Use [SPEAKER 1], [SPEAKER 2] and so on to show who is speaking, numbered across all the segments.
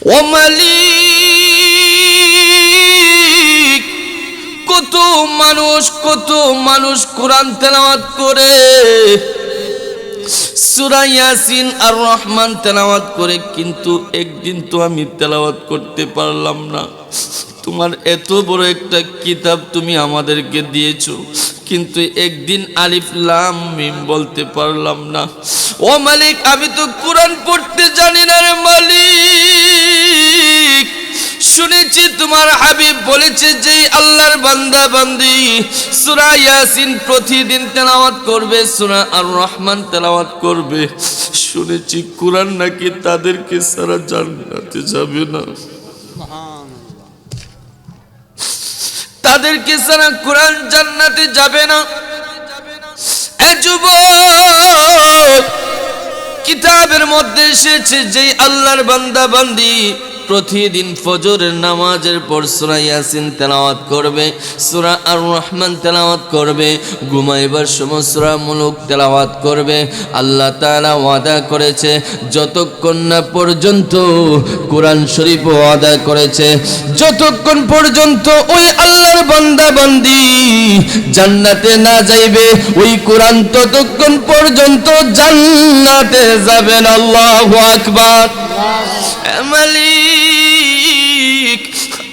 [SPEAKER 1] ও মালিক, কত মানুষ কোরআন তেলাওয়াত করে, সূরা ইয়াসিন আর রহমান তেলাওয়াত করে, কিন্তু একদিন তো আমি তেলাওয়াত করতে পারলাম না। তোমার এত বড় একটা কিতাব তুমি আমাদেরকে দিয়েছো, কিন্তু একদিন আলিফ লাম মিম বলতে পারলাম না। ও মালিক, আমি তো কোরআন পড়তে জানি না রে মালিক। শুনেছি তোমার হাবিব বলেছে যে আল্লাহর বান্দা বান্দি সূরা ইয়াসিন প্রতিদিন তেলাওয়াত করবে, সূরা আর রহমান তেলাওয়াত করবে। শুনেছি কোরআন নাকি তাদেরকে সারা জান্নাতে যাবে না, তাদেরকে সারা কোরআন জান্নাতে যাবে না। এ যুবক, কিতাবের মধ্যে এসেছে যে আল্লাহর বান্দা বান্দি প্রতিদিন ফজরের নামাজের পর সূরা ইয়াসিন তেলাওয়াত করবে, সূরা আর রহমান তেলাওয়াত করবে, ঘুমাইবার সময় সূরা মুলক তেলাওয়াত করবে। আল্লাহ তাআলা ওয়াদা করেছে যতক্ষণ না পর্যন্ত কোরআন শরীফ ওয়াদা করেছে যতক্ষণ পর্যন্ত ওই আল্লাহর বান্দা বান্দি জান্নাতে না যাইবে, ওই কোরআন ততক্ষণ পর্যন্ত জান্নাতে যাবেন। আল্লাহু আকবার। মালিক,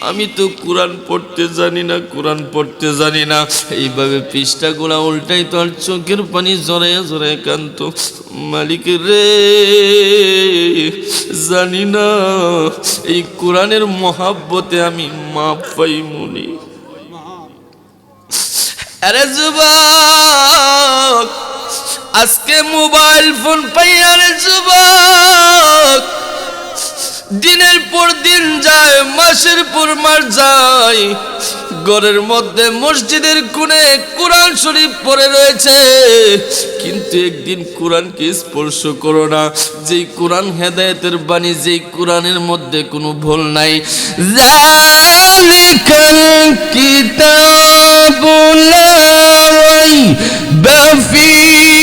[SPEAKER 1] আমি তো কোরআন পড়তে জানি না, কোরআন পড়তে জানি না। এইভাবে পৃষ্ঠাগুলা উল্টাই তো আর চোখের পানি জড়াইয়া জড়াইয়া কান্ত। মালিক রে, জানি না এই কোরআনের মহাব্বতে আমি মাপ পাই মনি। আরে যুবক, আজকে মোবাইল ফোন পাইয়া রে যুবক, দিনের পর দিন যায়, মাসের পর মাস যায়, ঘরের মধ্যে মসজিদের কোণে কোরআন শরীফ পড়ে রয়েছে, কিন্তু একদিন কোরআনকে স্পর্শ করো না। যেই কোরআন হেদায়েতের বাণী, যেই কোরআনের মধ্যে কোনো ভুল নাই। যালিকাল কিতাবু লা রাইবা ফীহি,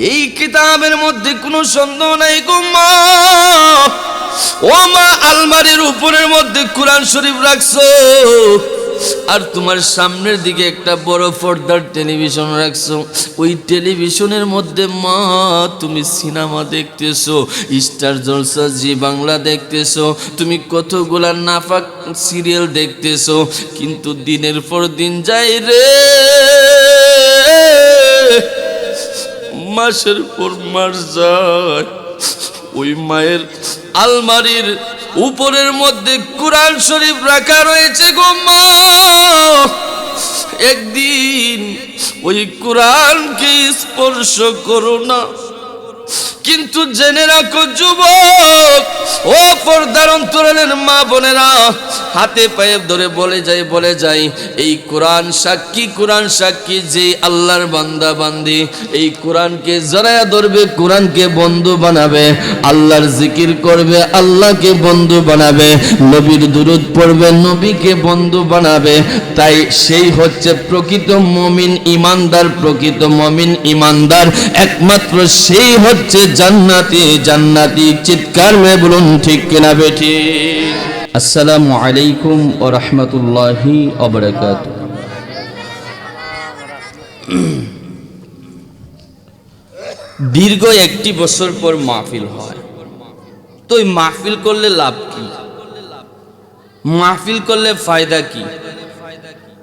[SPEAKER 1] এই কিতাবের মধ্যে কোনো সন্দেহ নাই গো মা। ও মা, আলমারির উপরের মধ্যে কোরআন শরীফ রাখছো, আর তোমার সামনের দিকে একটা বড় পর্দার টেলিভিশন রাখছো। ওই টেলিভিশনের মধ্যে মা তুমি সিনেমা দেখতেছো, স্টার জলসা, জি বাংলা দেখতেছো, তুমি কতগুলা নাফাক সিরিয়াল দেখতেছো, কিন্তু দিনের পর দিন যায় রে, মাসের পর মাস যায়, ওই মায়ের আলমারির উপরের মধ্যে কোরআন শরীফ রাখা রয়েছে গো মা। একদিন ওই কোরআনকে স্পর্শ করো না। কিন্তু জেনে রাখো যুবক, ও পর্দার অন্তরালের মা বোনেরা, হাতে পায়ে ধরে বলে যাই এই কোরআন সাক্ষী, কোরআন সাক্ষী যে আল্লাহর বান্দা বান্দি এই কোরআনকে জড়ায়া ধরবে, কোরআনকে বন্ধু বানাবে, আল্লাহর জিকির করবে, আল্লাহকে বন্ধু বানাবে, নবীর দুরূদ পড়বে, নবীকে বন্ধু বানাবে, তাই সেই হচ্ছে প্রকৃত মুমিন ইমানদার। প্রকৃত মুমিন ইমানদার একমাত্র সেই হচ্ছে জান্নাতি। জান্নাতি চিৎকার মেয়ে বলুন ঠিক কিনা বেঠি। আসসালামু আলাইকুম ওয়া রাহমাতুল্লাহি ওয়া বারাকাতুহু। দীর্ঘ একটি বছর পর মাহফিল হয়, তো এই মাহফিল করলে লাভ কি? মাহফিল করলে ফায়দা কি?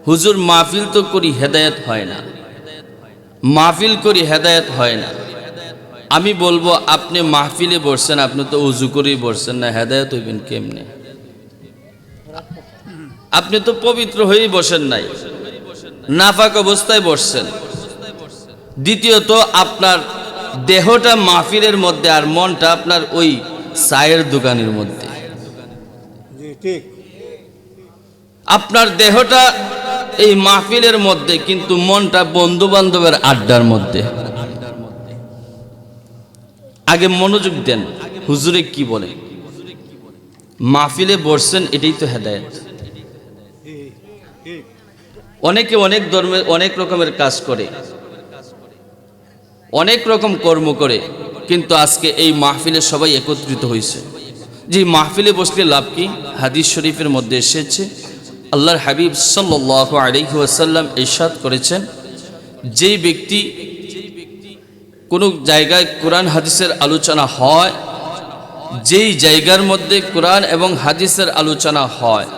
[SPEAKER 1] হুজুর মাহফিল তো করি হেদায়েত হয় না, মাহফিল করি হেদায়েত হয় না। আমি বলবো আপনি মাহফিলে বসছেন, আপনি তো উজু করেই বসছেন না, হেদায়েত হইবেন কেমনে? আপনি তো পবিত্র হয়েই বসেন নাই, নাফাক অবস্থায় বসছেন। দ্বিতীয়ত আপনার দেহটা মাহফিলের মধ্যে আর মনটা আপনার ওই চায়ের দোকানের মধ্যে। আপনার দেহটা এই মাহফিলের মধ্যে, কিন্তু মনটা বন্ধু বান্ধবের আড্ডার মধ্যে। আগে মনোযোগ দেন, হুজুরে কি বলে। মাহফিলে বসছেন, এটাই তো হেদায়েত। অনেকে অনেক ধর্মের অনেক রকমের কাজ করে, অনেক রকম কর্ম করে, কিন্তু আজকে এই মাহফিলে সবাই একত্রিত হয়েছে। যে মাহফিলে বসলে লাভ কি? হাদিস শরীফের মধ্যে এসেছে, আল্লাহর হাবিব সাল্লাল্লাহু আলাইহি ওয়াসাল্লাম ইরশাদ করেছেন, যেই ব্যক্তি কোনো জায়গায় কোরআন হাদিসের আলোচনা হয়, যেই জায়গার মধ্যে কোরআন এবং হাদিসের আলোচনা হয়,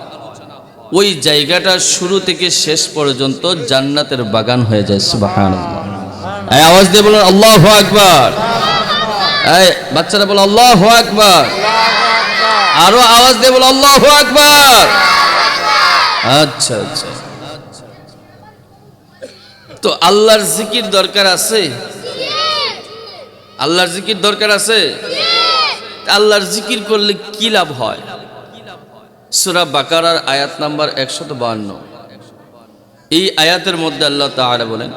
[SPEAKER 1] ওই জায়গাটা শুরু থেকে শেষ পর্যন্ত জান্নাতের বাগান হয়ে যায়। সুবহানাল্লাহ। এই আওয়াজ দিয়ে বলুন আল্লাহু আকবার। এই বাচ্চারা বলো আল্লাহু আকবার। আরো আওয়াজ দিয়ে বলো আল্লাহু আকবার। আচ্ছা আচ্ছা, তো আল্লাহর জিকির দরকার আছে? আল্লাহর জিকির দরকার আছে? আল্লাহর জিকির করলে কি লাভ হয়? সূরা বাকারার আয়াত নাম্বার 152, এই আয়াতের মধ্যে আল্লাহ তাআলা বলেন,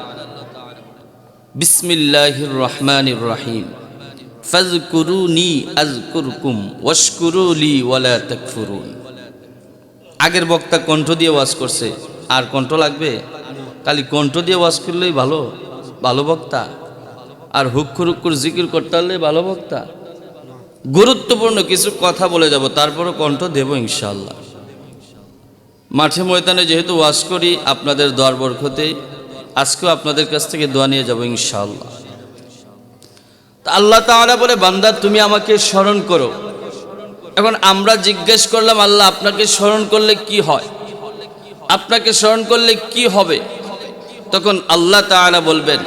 [SPEAKER 1] বিসমিল্লাহির রহমানির রহিম, ফাযকুরুনি আযকুরকুম ওয়াশকুরুলি ওয়ালা তাকফুরুন। আগের বক্তা কণ্ঠ দিয়ে ওয়াজ করছে, আর কণ্ঠ লাগবে? খালি কণ্ঠ দিয়ে ওয়াজ করলেই ভালো ভালো বক্তা, আর হুক্কুর হুক্কুর জিকির করতে হলে ভালো বক্তা? গুরুত্বপূর্ণ কিছু কথা বলে যাব, তারপরও কণ্ঠ দেব ইনশাআল্লাহ। মাঠে ময়দানে যেহেতু ওয়াজ করি আপনাদের দোয়ার বরকতে, আজকেও আপনাদের কাছ থেকে দোয়া নিয়ে যাব ইনশাআল্লাহ। আল্লাহ তাআলা বলে, বান্দা তুমি আমাকে স্মরণ করো। এখন আমরা জিজ্ঞেস করলাম, আল্লাহ আপনাকে স্মরণ করলে কি হয়, আপনাকে স্মরণ করলে কি হবে? তখন আল্লাহ তাআলা বলবেন,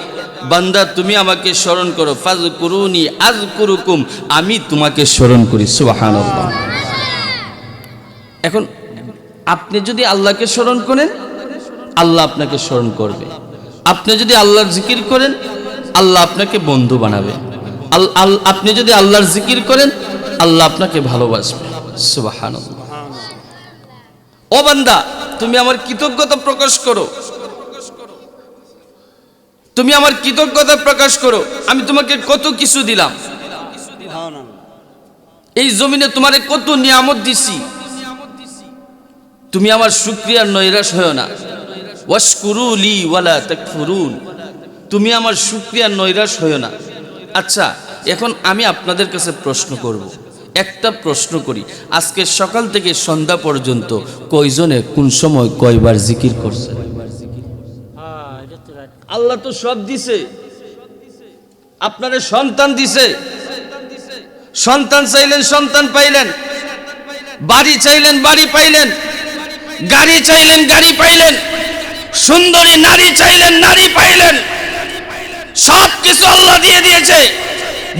[SPEAKER 1] বান্দা তুমি আমাকে স্মরণ করো, ফাযকুরুনি আযকুরুকুম, আমি তোমাকে স্মরণ করি। সুবহানাল্লাহ। এখন আপনি যদি আল্লাহকে স্মরণ করেন, আল্লাহ আপনাকে স্মরণ করবে। আপনি যদি আল্লাহর জিকির করেন, আল্লাহ আপনাকে বন্ধু বানাবে। আপনি যদি আল্লাহর জিকির করেন, আল্লাহ আপনাকে ভালোবাসবে। সুবহানাল্লাহ। ও বান্দা, তুমি আমার কৃতজ্ঞতা প্রকাশ করো, তুমি আমার কৃতজ্ঞতা প্রকাশ করো। আমি তোমাকে কত কিছু দিলাম, এই জমিনে তোমারে কত নিয়ামত দিছি, তুমি আমার শুকরিয়ার নৈরাশ হয়ো না। ওয়াশকুরুলি ওয়ালা তাকফুরুন, তুমি আমার শুকরিয়ার নৈরাশ হয়ো না। আচ্ছা, এখন আমি আপনাদের কাছে প্রশ্ন করব, একটা প্রশ্ন করি, আজকে সকাল থেকে সন্ধ্যা পর্যন্ত কয়জনে কোন সময় কয়বার জিকির করছে? আল্লাহ তো সব দিছে, আপনারে সন্তান দিছে, সন্তান চাইলেন সন্তান পাইলেন, বাড়ি চাইলেন বাড়ি পাইলেন, গাড়ি চাইলেন গাড়ি পাইলেন, সুন্দরী নারী চাইলেন নারী পাইলেন, সব কিছু আল্লাহ দিয়ে দিয়েছে।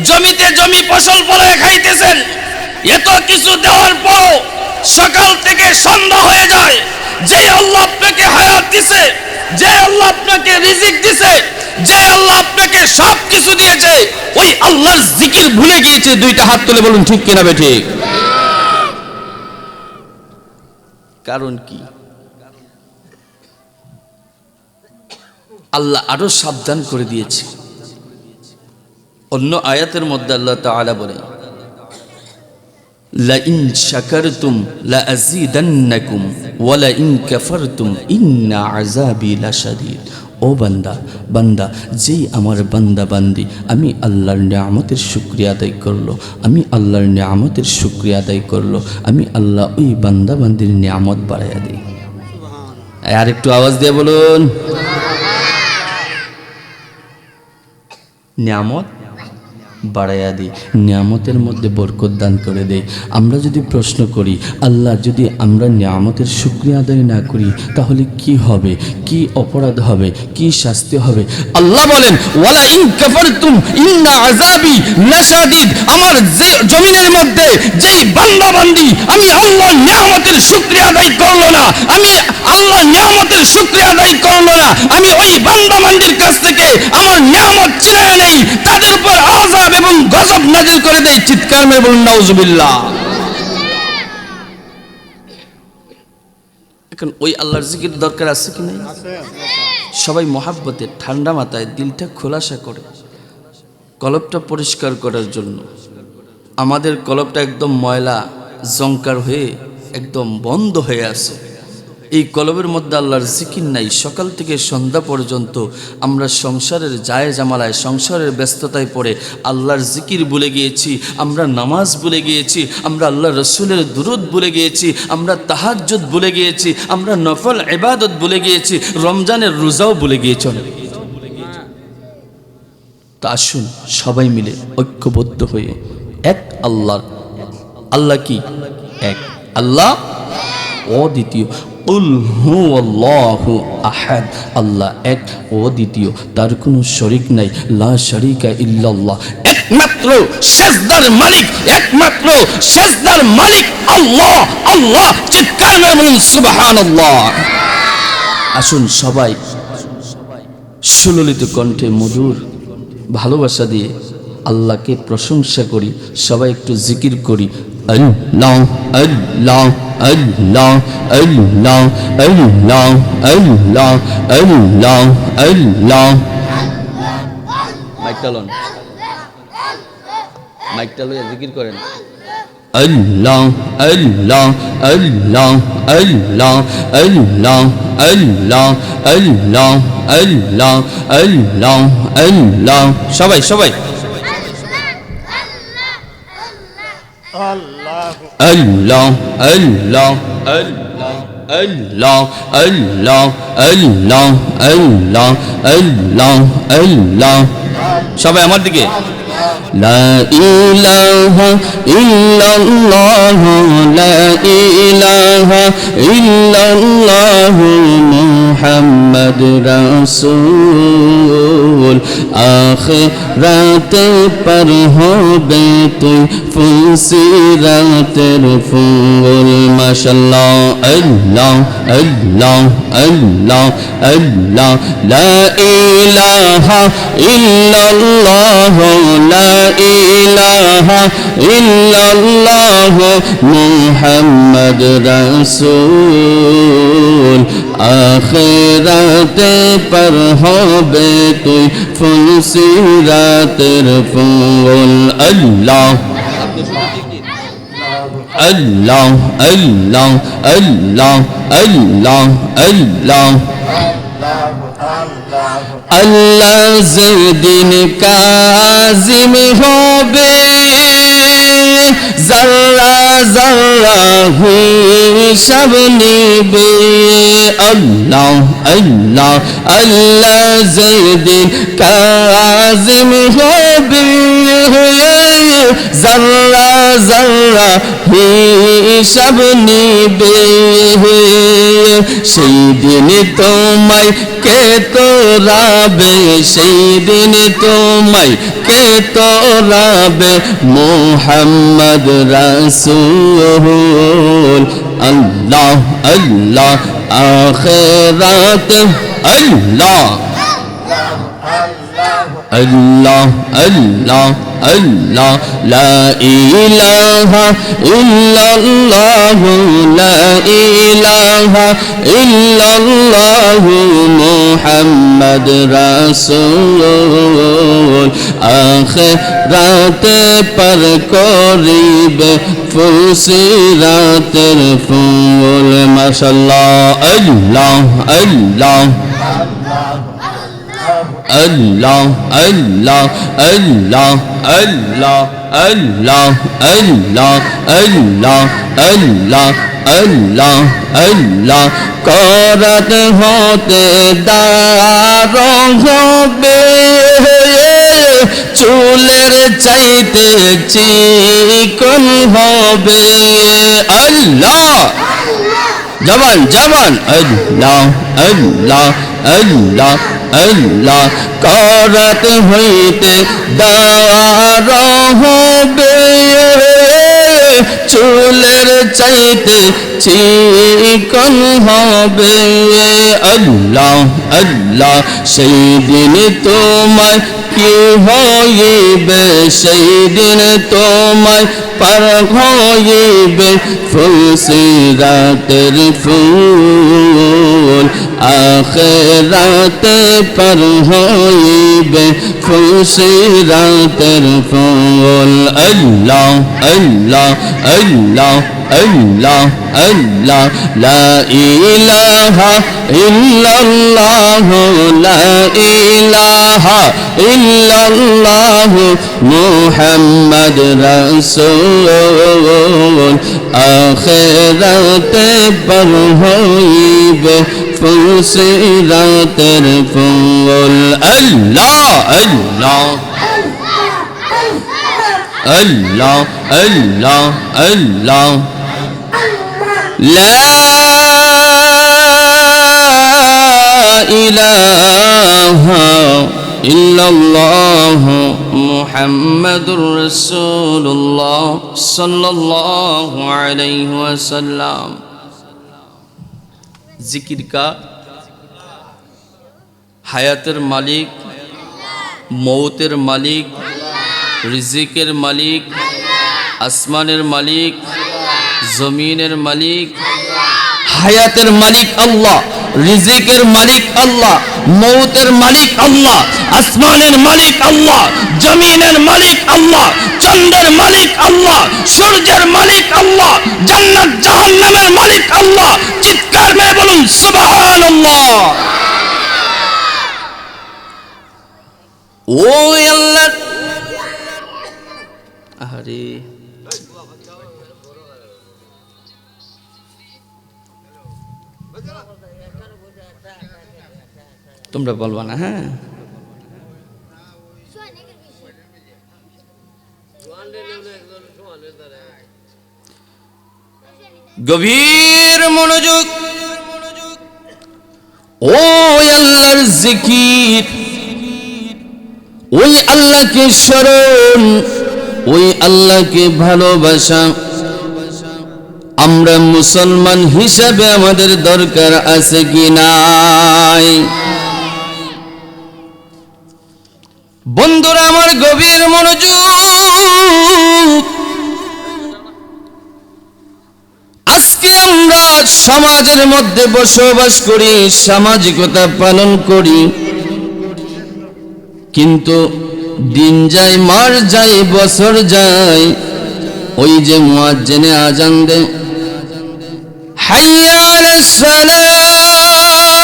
[SPEAKER 1] জমিতে জমি ফসল ফলায় খাইতেছেন, এত কিছু দেওয়ার পর সকাল থেকে সন্ধ্যা হয়ে যায়। যে আল্লাহ আপনাকে হায়াত দিছে, যে আল্লাহ আপনাকে রিজিক দিছে, যে আল্লাহ আপনাকে সব কিছু দিয়েছে, ওই আল্লাহর জিকির ভুলে গিয়েছে। দুইটা হাত তুলে বলুন ঠিক কিনা বে ঠিক? কারণ কি? আল্লাহ আরো সাবধান করে দিয়েছে। অন্য আয়াতের মধ্যে আল্লাহ তাআলা বলেন, লা ইন শাকারতুম লা আযীদান্নাকুম ওয়া লা ইন কাফারতুম ইন্না আযাবি লাশাদীদ। ও বান্দা, বান্দা যেই আমার বান্দা বান্দি আমি আল্লাহর নিয়ামতের শুকরিয়া আদায় করলো, আমি আল্লাহর নিয়ামতের শুকরিয়া আদায় করলো, আমি আল্লাহ ওই বান্দা বান্দির নিয়ামত বাড়াইয়া দিই। আর একটু আওয়াজ দিয়ে বলুন, নিয়ামত বাড়াইয়া দিই, নিয়ামতের মধ্যে বরকত দান করে দেয়। আমরা যদি প্রশ্ন করি, আল্লাহ যদি আমরা নিয়ামতের শুকরিয়া আদায় না করি তাহলে কি হবে, কি অপরাধ হবে, কি শাস্তি হবে? আল্লাহ বলেন, ওয়ালা ইন কাফারতুম ইন্না আযাবি লাশাদীদ। আমার যে জমিনের মধ্যে যেই বান্দা বান্দি আমি আল্লাহর নিয়ামতের শুকরিয়া আদায় করলো না, আমি আল্লাহর নিয়ামতের শুকরিয়া আদায় করলো না, আমি ওই বান্দা বান্দির কাছ থেকে আমার নিয়ামত ছিনিয়ে নেই, তাদের উপর আযাব এবং গজব নাযিল করে দেয়। চিৎকার মেরে বলুন নাউজুবিল্লাহ। এখন ওই আল্লাহর জিকির দরকার আছে কি নাই? সবাই মহাব্বতে ঠান্ডা মাথায় দিলটা খোলাসা করে কলবটা পরিষ্কার করার জন্য। আমাদের কলবটা একদম ময়লা জংকার হয়ে একদম বন্ধ হয়ে আছে। এই কলবের মধ্যে আল্লাহর জিকির নাই, সকাল থেকে সন্ধ্যা পর্যন্ত আমরা সংসারের জায়ে জামালায়, সংসারের ব্যস্ততায় পড়ে আল্লাহর জিকির ভুলে গিয়েছি, আমরা নামাজ ভুলে গিয়েছি, আমরা আল্লাহ রসুলের দুরুদ ভুলে গিয়েছি, আমরা তাহাজ্জুদ ভুলে গিয়েছি, আমরা নফল ইবাদত ভুলে গিয়েছি, রমজানের রোজাও ভুলে গিয়েছি। তা আসুন সবাই মিলে ঐক্যবদ্ধ হয়ে এক আল্লাহ কি এক, আল্লাহ অদ্বিতীয়, কুল হুয়াল্লাহু আহাদ, আল্লাহ এক অদ্বিতীয়, তার কোনো শরীক নাই, লা শারীকা ইল্লাল্লাহ, একমাত্র সিজদার মালিক, একমাত্র সিজদার মালিক আল্লাহ। আল্লাহ চিৎকার করে বলুন সুবহানাল্লাহ। আসুন সবাই সুললিত কণ্ঠে মধুর ভালোবাসা দিয়ে আল্লাহকে প্রশংসা করি, সবাই একটু জিকির করি, আল্লাহ আল্লাহ আল্লাহ আল্লাহ আল্লাহ আল্লাহ আল্লাহ আল্লাহ। মাইকটা লন, মাইকটা লইয়া জিকির করেন, আল্লাহ আল্লাহ আল্লাহ আল্লাহ আল্লাহ আল্লাহ আল্লাহ আল্লাহ আল্লাহ আল্লাহ। সবাই সবাই আল্লাহ আল্লাহ আল্লাহ আল্লাহ আল্লাহ আল্লাহ আল্লাহ আল্লাহ আল্লাহ। সবাই আমার দিকে, লা ইলাহা ইল্লাল্লাহ লা ইলাহা ইল্লাল্লাহ মুহাম্মদ রাসূল। আখিরাতে পার হবে তুই ফুলসিরাতের ফুল। মাশাআল্লাহ আল্লাহ আল্লাহ আল্লাহ আল্লাহ। লা ইলাহা ইল্লাল্লাহ লা ইলাহা ইল্লাল্লাহ মুহাম্মদ রাসূল। আখিরাতে পার হবে তুই ফুলসিরাতের ফুল। আল্লাহ আল্লাহ আল্লাহ আল্লাহ আল্লাহ আল্লাহ। আল্লাহ যেদিন কাজিম হবে যারা যারা হিসাব নিবে। আল্লাহ আল্লাহ আল্লাহ যেদিন কাজিম হবে যারা যারা হিসাব নিবে। সেই দিন তোমায় কে তোরাবে, সেই দিন তোমায় কে তোরাবে মুহাম্মদ রাসূল। আল্লাহ আল্লাহ আখিরাতে আল্লাহ আল্লাহ আল্লাহ আল্লাহ। লা ইলাহা ইল্লাল্লাহ লা ইলাহা ইল্লাল্লাহ মুহাম্মদ রাসূল। আখিরাতে পার করিবে ফুলসিরাতের ফুল। মাশাআল্লাহ আল্লাহ আল্লাহ আল্লাহ আল্লাহ আল্লাহ আল্লাহ আল্লাহ আল্লাহ আল্লাহ আল্লাহ আল্লাহ আল্লাহ। করাত হতে দার হবে চুলের চাইতে চিকন হবে। আল্লাহ জবান জবান আল্লাহ আল্লাহ আল্লাহ আল্লাহ। করাত হইতে দার হবে চুলের চাইতে চিকন হবে। আল্লাহ আল্লাহ সেই দিন তোমায় কি হইবে, সেই দিন তোমায় পার হইবে ফুলসিরাতের ফুল।
[SPEAKER 2] আখিরাতে পার হইবে ফুসিরাতের ফুল আল্লাহ আল্লাহ আল্লাহ আল্লাহ আল্লাহ লা ইলাহা ইল্লাল্লাহ লা ইলাহা ইল্লাল্লাহ মুহাম্মদ রাসূল আখিরাতে পার হইবে ফুসিরাতের ফুল আল্লাহ আল্লাহ আল্লাহ আল্লাহ আল্লাহ লা ইলাহা ইল্লাল্লাহ মুহাম্মাদুর রাসূলুল্লাহ সাল্লাল্লাহু আলাইহি ওয়াসাল্লাম। জিকির কা হায়াতের মালিক, মৌতের মালিক, রিজিকের মালিক, আসমানের মালিক, জমিনের মালিক। হায়াতের মালিক আল্লাহ, রিজিকের মালিক আল্লাহ, মৌতের মালিক আল্লাহ, আসমানের মালিক আল্লাহ, জমিনের মালিক আল্লাহ, চন্দ্রের মালিক আল্লাহ, সূর্যের মালিক আল্লাহ, জান্নাত জাহান্নামের মালিক আল্লাহ। চিৎকার মেরে বলুন সুবহানাল্লাহ। ও আল্লাহ, আরে তোমরা বলবা না, হ্যাঁ? গভীর মনোযোগ। ও আল্লাহর জিকির, ওই আল্লাহকে স্মরণ, ওই আল্লাহকে ভালোবাসা আমরা মুসলমান হিসাবে আমাদের দরকার আছে কি নাই? বন্ধুরা আমার গভীর মনোযোগ। আজকে আমরা সমাজের মধ্যে বসবাস করি, সামাজিকতা পালন করি, কিন্তু দিন যায়, মাস যায়, বছর যায়, ওই যে মুয়াজ্জিনে আজান দেয়, হাইয়া আলাস সালাহ,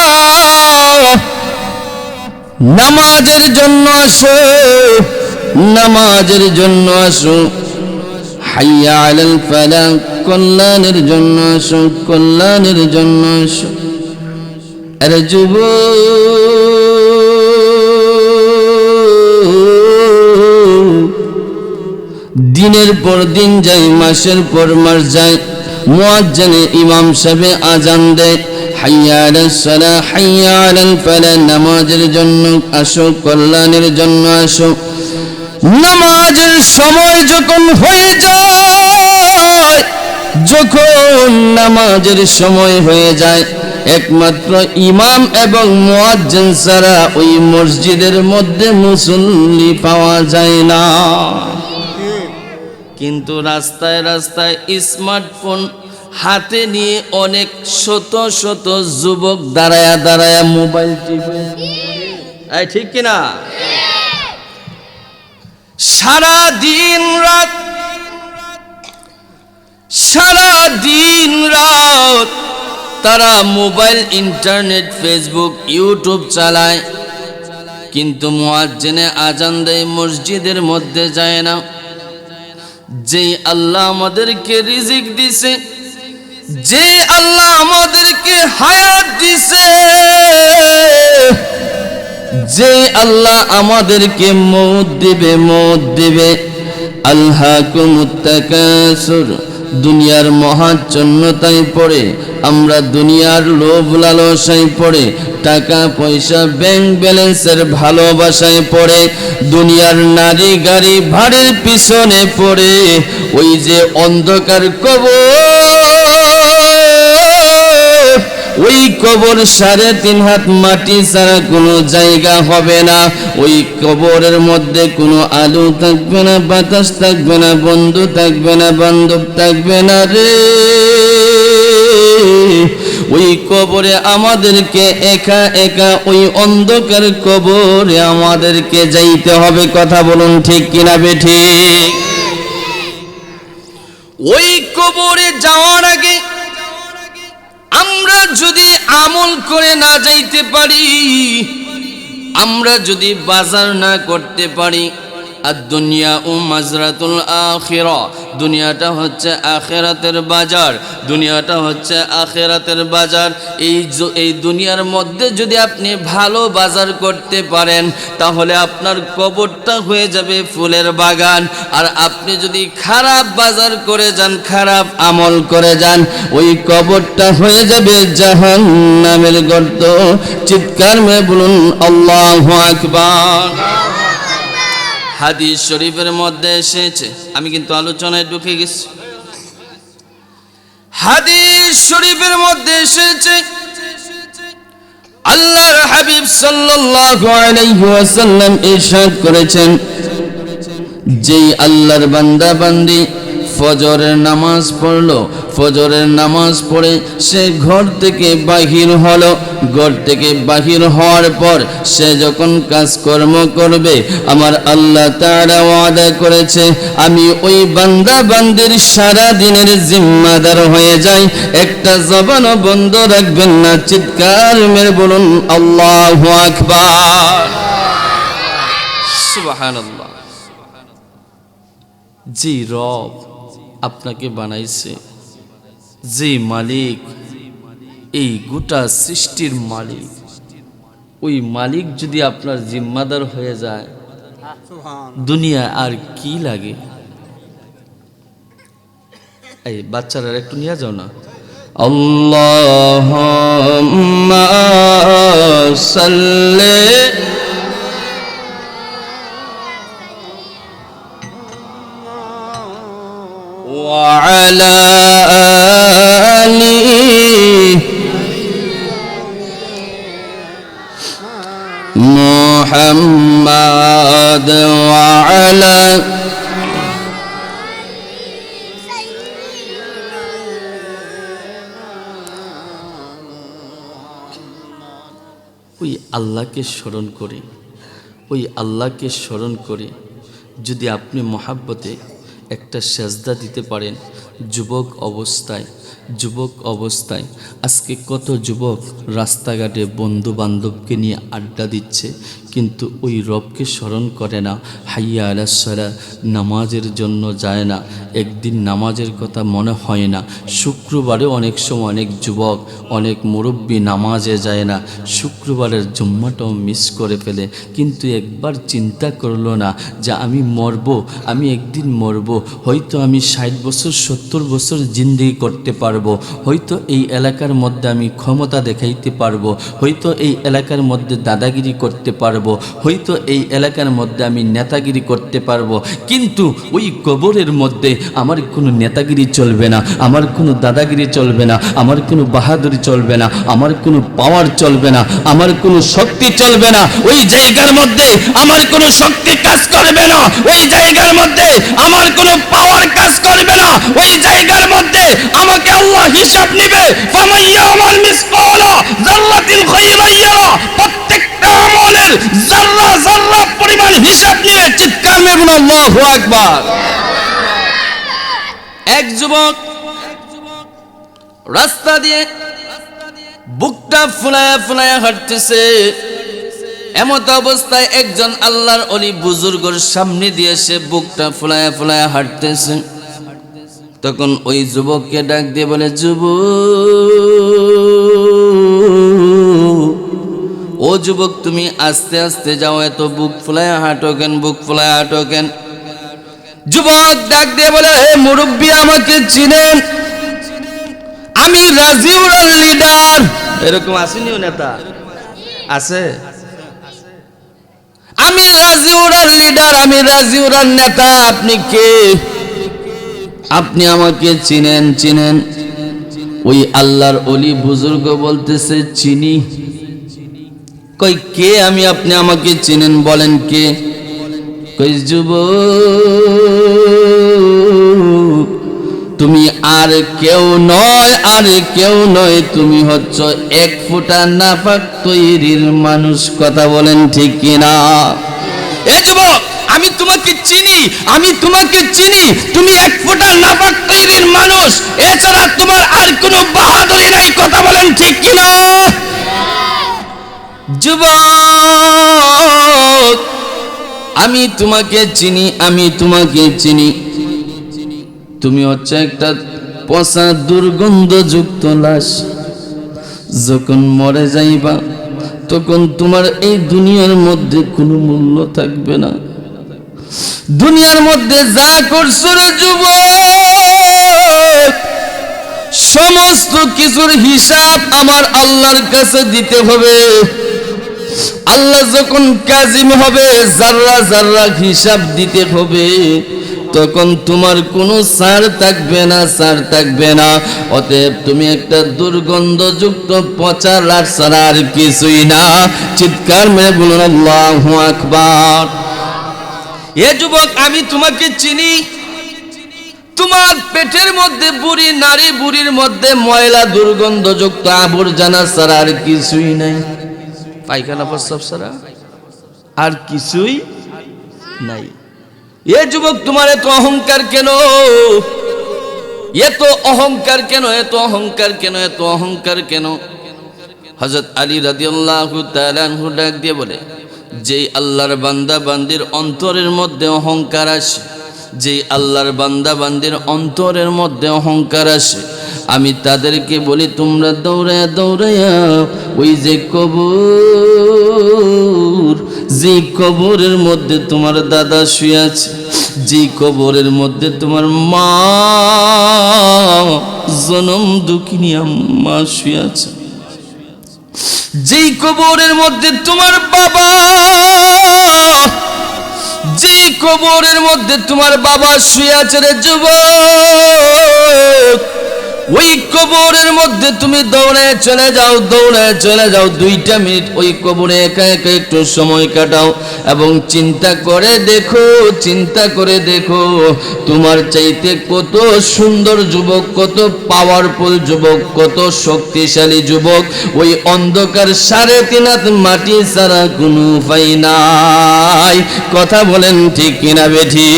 [SPEAKER 2] নামাজের জন্য আসো, নামাজের জন্য আসো, হাইয়া আলাল ফালাহ, কল্যাণের জন্য আসো, কল্যাণের জন্য আসো। আরে দিনের পর দিন যায়, মাসের পর মাস যায়, মুয়াজ্জিনে ইমাম সাহেব আজান দেয়, হাইয়া আলাস সালাহ, হাইয়া আলাল ফালাহ, নামাজের জন্য আসো, কল্যাণের জন্য আসো। নামাজের সময় যখন হয়ে যায়, যখন নামাজের সময় হয়ে যায়, একমাত্র ইমাম এবং মুয়াজ্জিন ছাড়া ওই মসজিদের মধ্যে মুসল্লি পাওয়া যায় না। কিন্তু রাস্তায় রাস্তায় স্মার্টফোন হাতে নিয়ে অনেক শত শত যুবক দাঁড়ায়া দাঁড়ায়া মোবাইল টিপে, ঠিক কিনা? সারা দিন রাত, সারা দিন রাত তারা মোবাইল, ইন্টারনেট, ফেসবুক, ইউটিউব চালায়, কিন্তু মুয়াজ্জিনে আজান দেয়, মসজিদের মধ্যে যায় না। যে আল্লাহ আমাদেরকে রিজিক দিছে, যে আল্লাহ আমাদেরকে হায়াত দিছে, যে আল্লাহ আমাদেরকে মৌত দিবে, মৌত দিবে, আলহাকুমুত তাকাসুর, দুনিয়ার মহাচ্ছন্নতায় পড়ে আমরা, দুনিয়ার লোভ লালসায় পড়ে, টাকা পয়সা ব্যাংক ব্যালেন্সের ভালোবাসায় পড়ে, দুনিয়ার নারী গাড়ি ভাড়ের পিছনে পড়ে, ওই যে অন্ধকার কবর, ওই কবর 3.5 হাত মাটি ছাড়া কোনো জায়গা হবে না। ওই কবরের মধ্যে কোনো আলো থাকবে না, বাতাস থাকবে না, বন্ধু থাকবে না, বান্ধব থাকবে না রে। ওই কবরে আমাদেরকে একা একা ওই অন্ধকার কবরে আমাদেরকে যাইতে হবে। কথা বলুন ঠিক কিনা বেঠিক?
[SPEAKER 1] ওই কবরে যাওয়ার আগে আমরা যদি আমল করে না যাইতে পারি, আমরা যদি বাজার না করতে পারি, আর দুনিয়া ও মাজরাতুল আখিরা, দুনিয়াটা হচ্ছে আখিরাতের বাজার, দুনিয়াটা হচ্ছে আখিরাতের বাজার। এই দুনিয়ার মধ্যে যদি আপনি ভালো বাজার করতে পারেন তাহলে আপনার কবরটা হয়ে যাবে ফুলের বাগান। আর আপনি যদি খারাপ বাজার করে যান, খারাপ
[SPEAKER 2] আমল করে যান, ওই কবরটা হয়ে যাবে জাহান্নামের গর্ত। চিৎকার মেরে বলুন আল্লাহু আকবার।
[SPEAKER 1] হাদিস শরীফের মধ্যে এসেছে, আমি কিন্তু আলোচনায় ঢুকে গেছি। হাদিস শরীফের মধ্যে এসেছে আল্লাহর হাবিব সাল্লাল্লাহু আলাইহি ওয়াসাল্লাম ইরশাদ করেছেন,
[SPEAKER 2] যেই আল্লাহর বান্দা বান্দি ফজরের নামাজ পড়লো, ফজরের নামাজ পড়ে সে ঘর থেকে বাহির হলো, ঘর থেকে বাহির হওয়ার পর সে যখন কাজকর্ম করবে, আমার আল্লাহ তাআলা ওয়াদা করেছে আমি ওই বান্দা বান্দির সারা দিনের জিম্মাদার হয়ে যাই। একটা জবানও বন্ধ রাখবেন না। চিৎকার মেরে বলুন আল্লাহু আকবার।
[SPEAKER 1] সুবহানাল্লাহ। যে রব আপনাকে বানাইছে, যে মালিক, এই গোটা সৃষ্টির মালিক, ওই মালিক যদি আপনার জিম্মাদার হয়ে যায়, দুনিয়া আর কি লাগে? এই বাচ্চারা একটু নিয়ে যাও না।
[SPEAKER 2] আল্লাহুম্মা সাল্লি وعلى آله محمد وعلى
[SPEAKER 1] ওই আল্লাহকে স্মরণ করে, ওই আল্লাহকে স্মরণ করে যদি আপনি মহাব্বতে একটা সেজদা দিতে পারেন যুবক অবস্থায়। আজকে কত যুবক রাস্তাঘাটে বন্ধু বান্ধবকে নিয়ে আড্ডা দিচ্ছে, কিন্তু ওই রবকে স্মরণ করে না। হাইয়া আলাস সালাহ, নামাজের জন্য যায় না, একদিন নামাজের কথা মনে হয় না। শুক্রবারে অনেক সময় অনেক যুবক, অনেক মুরব্বী নামাজে যায় না, শুক্রবারের জুম্মাটাও মিস করে ফেলে। কিন্তু একবার চিন্তা করলো না যে আমি মরবো, আমি একদিন মরবো, হয়তো আমি 60 বছর 70 বছর জিন্দেগি করতে পারবো, হয়তো এই এলাকার মধ্যে আমি ক্ষমতা দেখাইতে পারবো, হয়তো এই এলাকার মধ্যে দাদাগিরি করতে পারবো, হয়তো এই এলাকার মধ্যে আমি নেতাগিরি করতে পারবো। কিন্তু ওই কবরের মধ্যে আমার কোনো নেতাগিরি চলবে না, আমার কোনো দাদাগিরি চলবে না, আমার কোনো বাহাদুরি চলবে না, আমার কোনো পাওয়ার চলবে না, আমার কোনো শক্তি চলবে না। ওই জায়গার মধ্যে আমার কোনো শক্তি কাজ করবে না, ওই জায়গার মধ্যে আমার কোনো পাওয়ার কাজ করবে না, ওই জায়গার মধ্যে আমাকে আল্লাহ হিসাব নেবে। ফামাইয়ামাল মিসকালা যাররাতিন খায়রান ইয়ারা, প্রত্যেকটা আমলের যাররা যাররা পরিমাণ হিসাব নিয়ে চিৎকার মেরে আল্লাহু আকবার। এক যুবক রাস্তা দিয়ে বুকটা ফুলায়া ফুলায়া হাঁটতেছে, এমত অবস্থায় একজন আল্লাহর ওলি বুজুর্গর সামনে দিয়ে সে বুকটা ফুলায়া ফুলায়া হাঁটতেছে। তখন ওই যুবককে ডাক দিয়ে বলে, ও যুবক, তুমি আস্তে আস্তে যাও, এত বুক ফুলায়া হাঁটো কেন, বুক ফুলায়া হাঁটো কেন? যুবক ডাক দিয়ে বলে, হে মুরব্বী, আমাকে চিনেন? আমি রাজিউরাল লিডার। এরকম আসেনিও নেতা আছে? আমি রাজিউরাল লিডার, আমি রাজিউরাল নেতা। আপনি কে? আপনি আমাকে চিনেন? ওই আল্লাহর ওলি বুজুর্গ বলতেছে, চিনি। কই কে আমি? আপনি আমাকে চিনেন, বলেন কে? কই যুবক, তুমি
[SPEAKER 2] আর কেউ নয়, আর কেউ নয়, তুমি হচ্ছ এক ফোঁটা নাপাক তৈরির মানুষ। কথা বলেন ঠিক কিনা?
[SPEAKER 1] এ যুবক, আমি তোমাকে চিনি, আমি তোমাকে চিনি, তুমি এক ফোঁটা নাপাক তৈরির মানুষ, এছাড়া তোমার আর কোনো বাহাদুরি নাই। কথা বলেন ঠিক কিনা?
[SPEAKER 2] যুবক, আমি তোমাকে চিনি, আমি তোমাকে চিনি, তুমি হচ্ছে একটা পচা দুর্গন্ধযুক্ত লাশ। যখন মরে যাইবা তখন তোমার এই দুনিয়ার মধ্যে কোনো মূল্য থাকবে না। দুনিয়ার মধ্যে যা করছো রে যুবক, সমস্ত কিছুর হিসাব আমার আল্লাহর কাছে দিতে হবে। আল্লাহ যখন কাজিম হবে, যাররা যাররা হিসাব দিতে হবে, তখন তোমার কোনো ছাড় থাকবে না, ছাড় থাকবে না। অতএব তুমি একটা দুর্গন্ধযুক্ত পচা লাশ ছাড়া আর কিছুই না। চিৎকার মেরে বলুন আল্লাহু আকবার।
[SPEAKER 1] এ যুবক, আমি তোমাকে চিনি, তোমার পেটের মধ্যে বুড়ি নারী, বুড়ির মধ্যে ময়লা দুর্গন্ধযুক্ত আবর্জনা ছাড়া আর কিছুই নাই। পায়খানা প্রস্রাব ছাড়া আর কিছুই নাই। এ যুবক, তোমার এত অহংকার কেন? এত অহংকার কেন? এত অহংকার কেন? এত অহংকার কেন? হযরত আলী রাদিয়াল্লাহু তাআলা আনহু ডাক দিয়ে বলে, যেই আল্লাহর বান্দা বান্দির অন্তরের মধ্যে অহংকার আসে, যেই আল্লাহর বান্দা বান্দির অন্তরের মধ্যে অহংকার আসে, আমি তাদেরকে বলি, তোমরা দৌড়ায়া দৌড়ায়া ওই যে কবর, যে কবরের মধ্যে তোমার দাদা শুয়ে আছে, যে কবরের মধ্যে তোমার মা জনম দুঃখিনী আম্মা শুয়ে আছে, যেই কবরের মধ্যে তোমার বাবা, যেই কবরের মধ্যে তোমার বাবা শুয়ে আছে রে যুবক, ওই কবরের মধ্যে তুমি দৌড়ায় চলে যাও, দৌড়ায় চলে যাও। 2টা মিনিট ওই কবরে একা একা একটু সময় কাটাও এবং চিন্তা করে দেখো, চিন্তা করে দেখো, তোমার চাইতে কত সুন্দর যুবক, কত পাওয়ারফুল যুবক, কত শক্তিশালী যুবক ওই অন্ধকার 3.5 হাত মাটি ছাড়া কোনো উপায় নাই। কথা বলেন ঠিক কিনা বেঠি?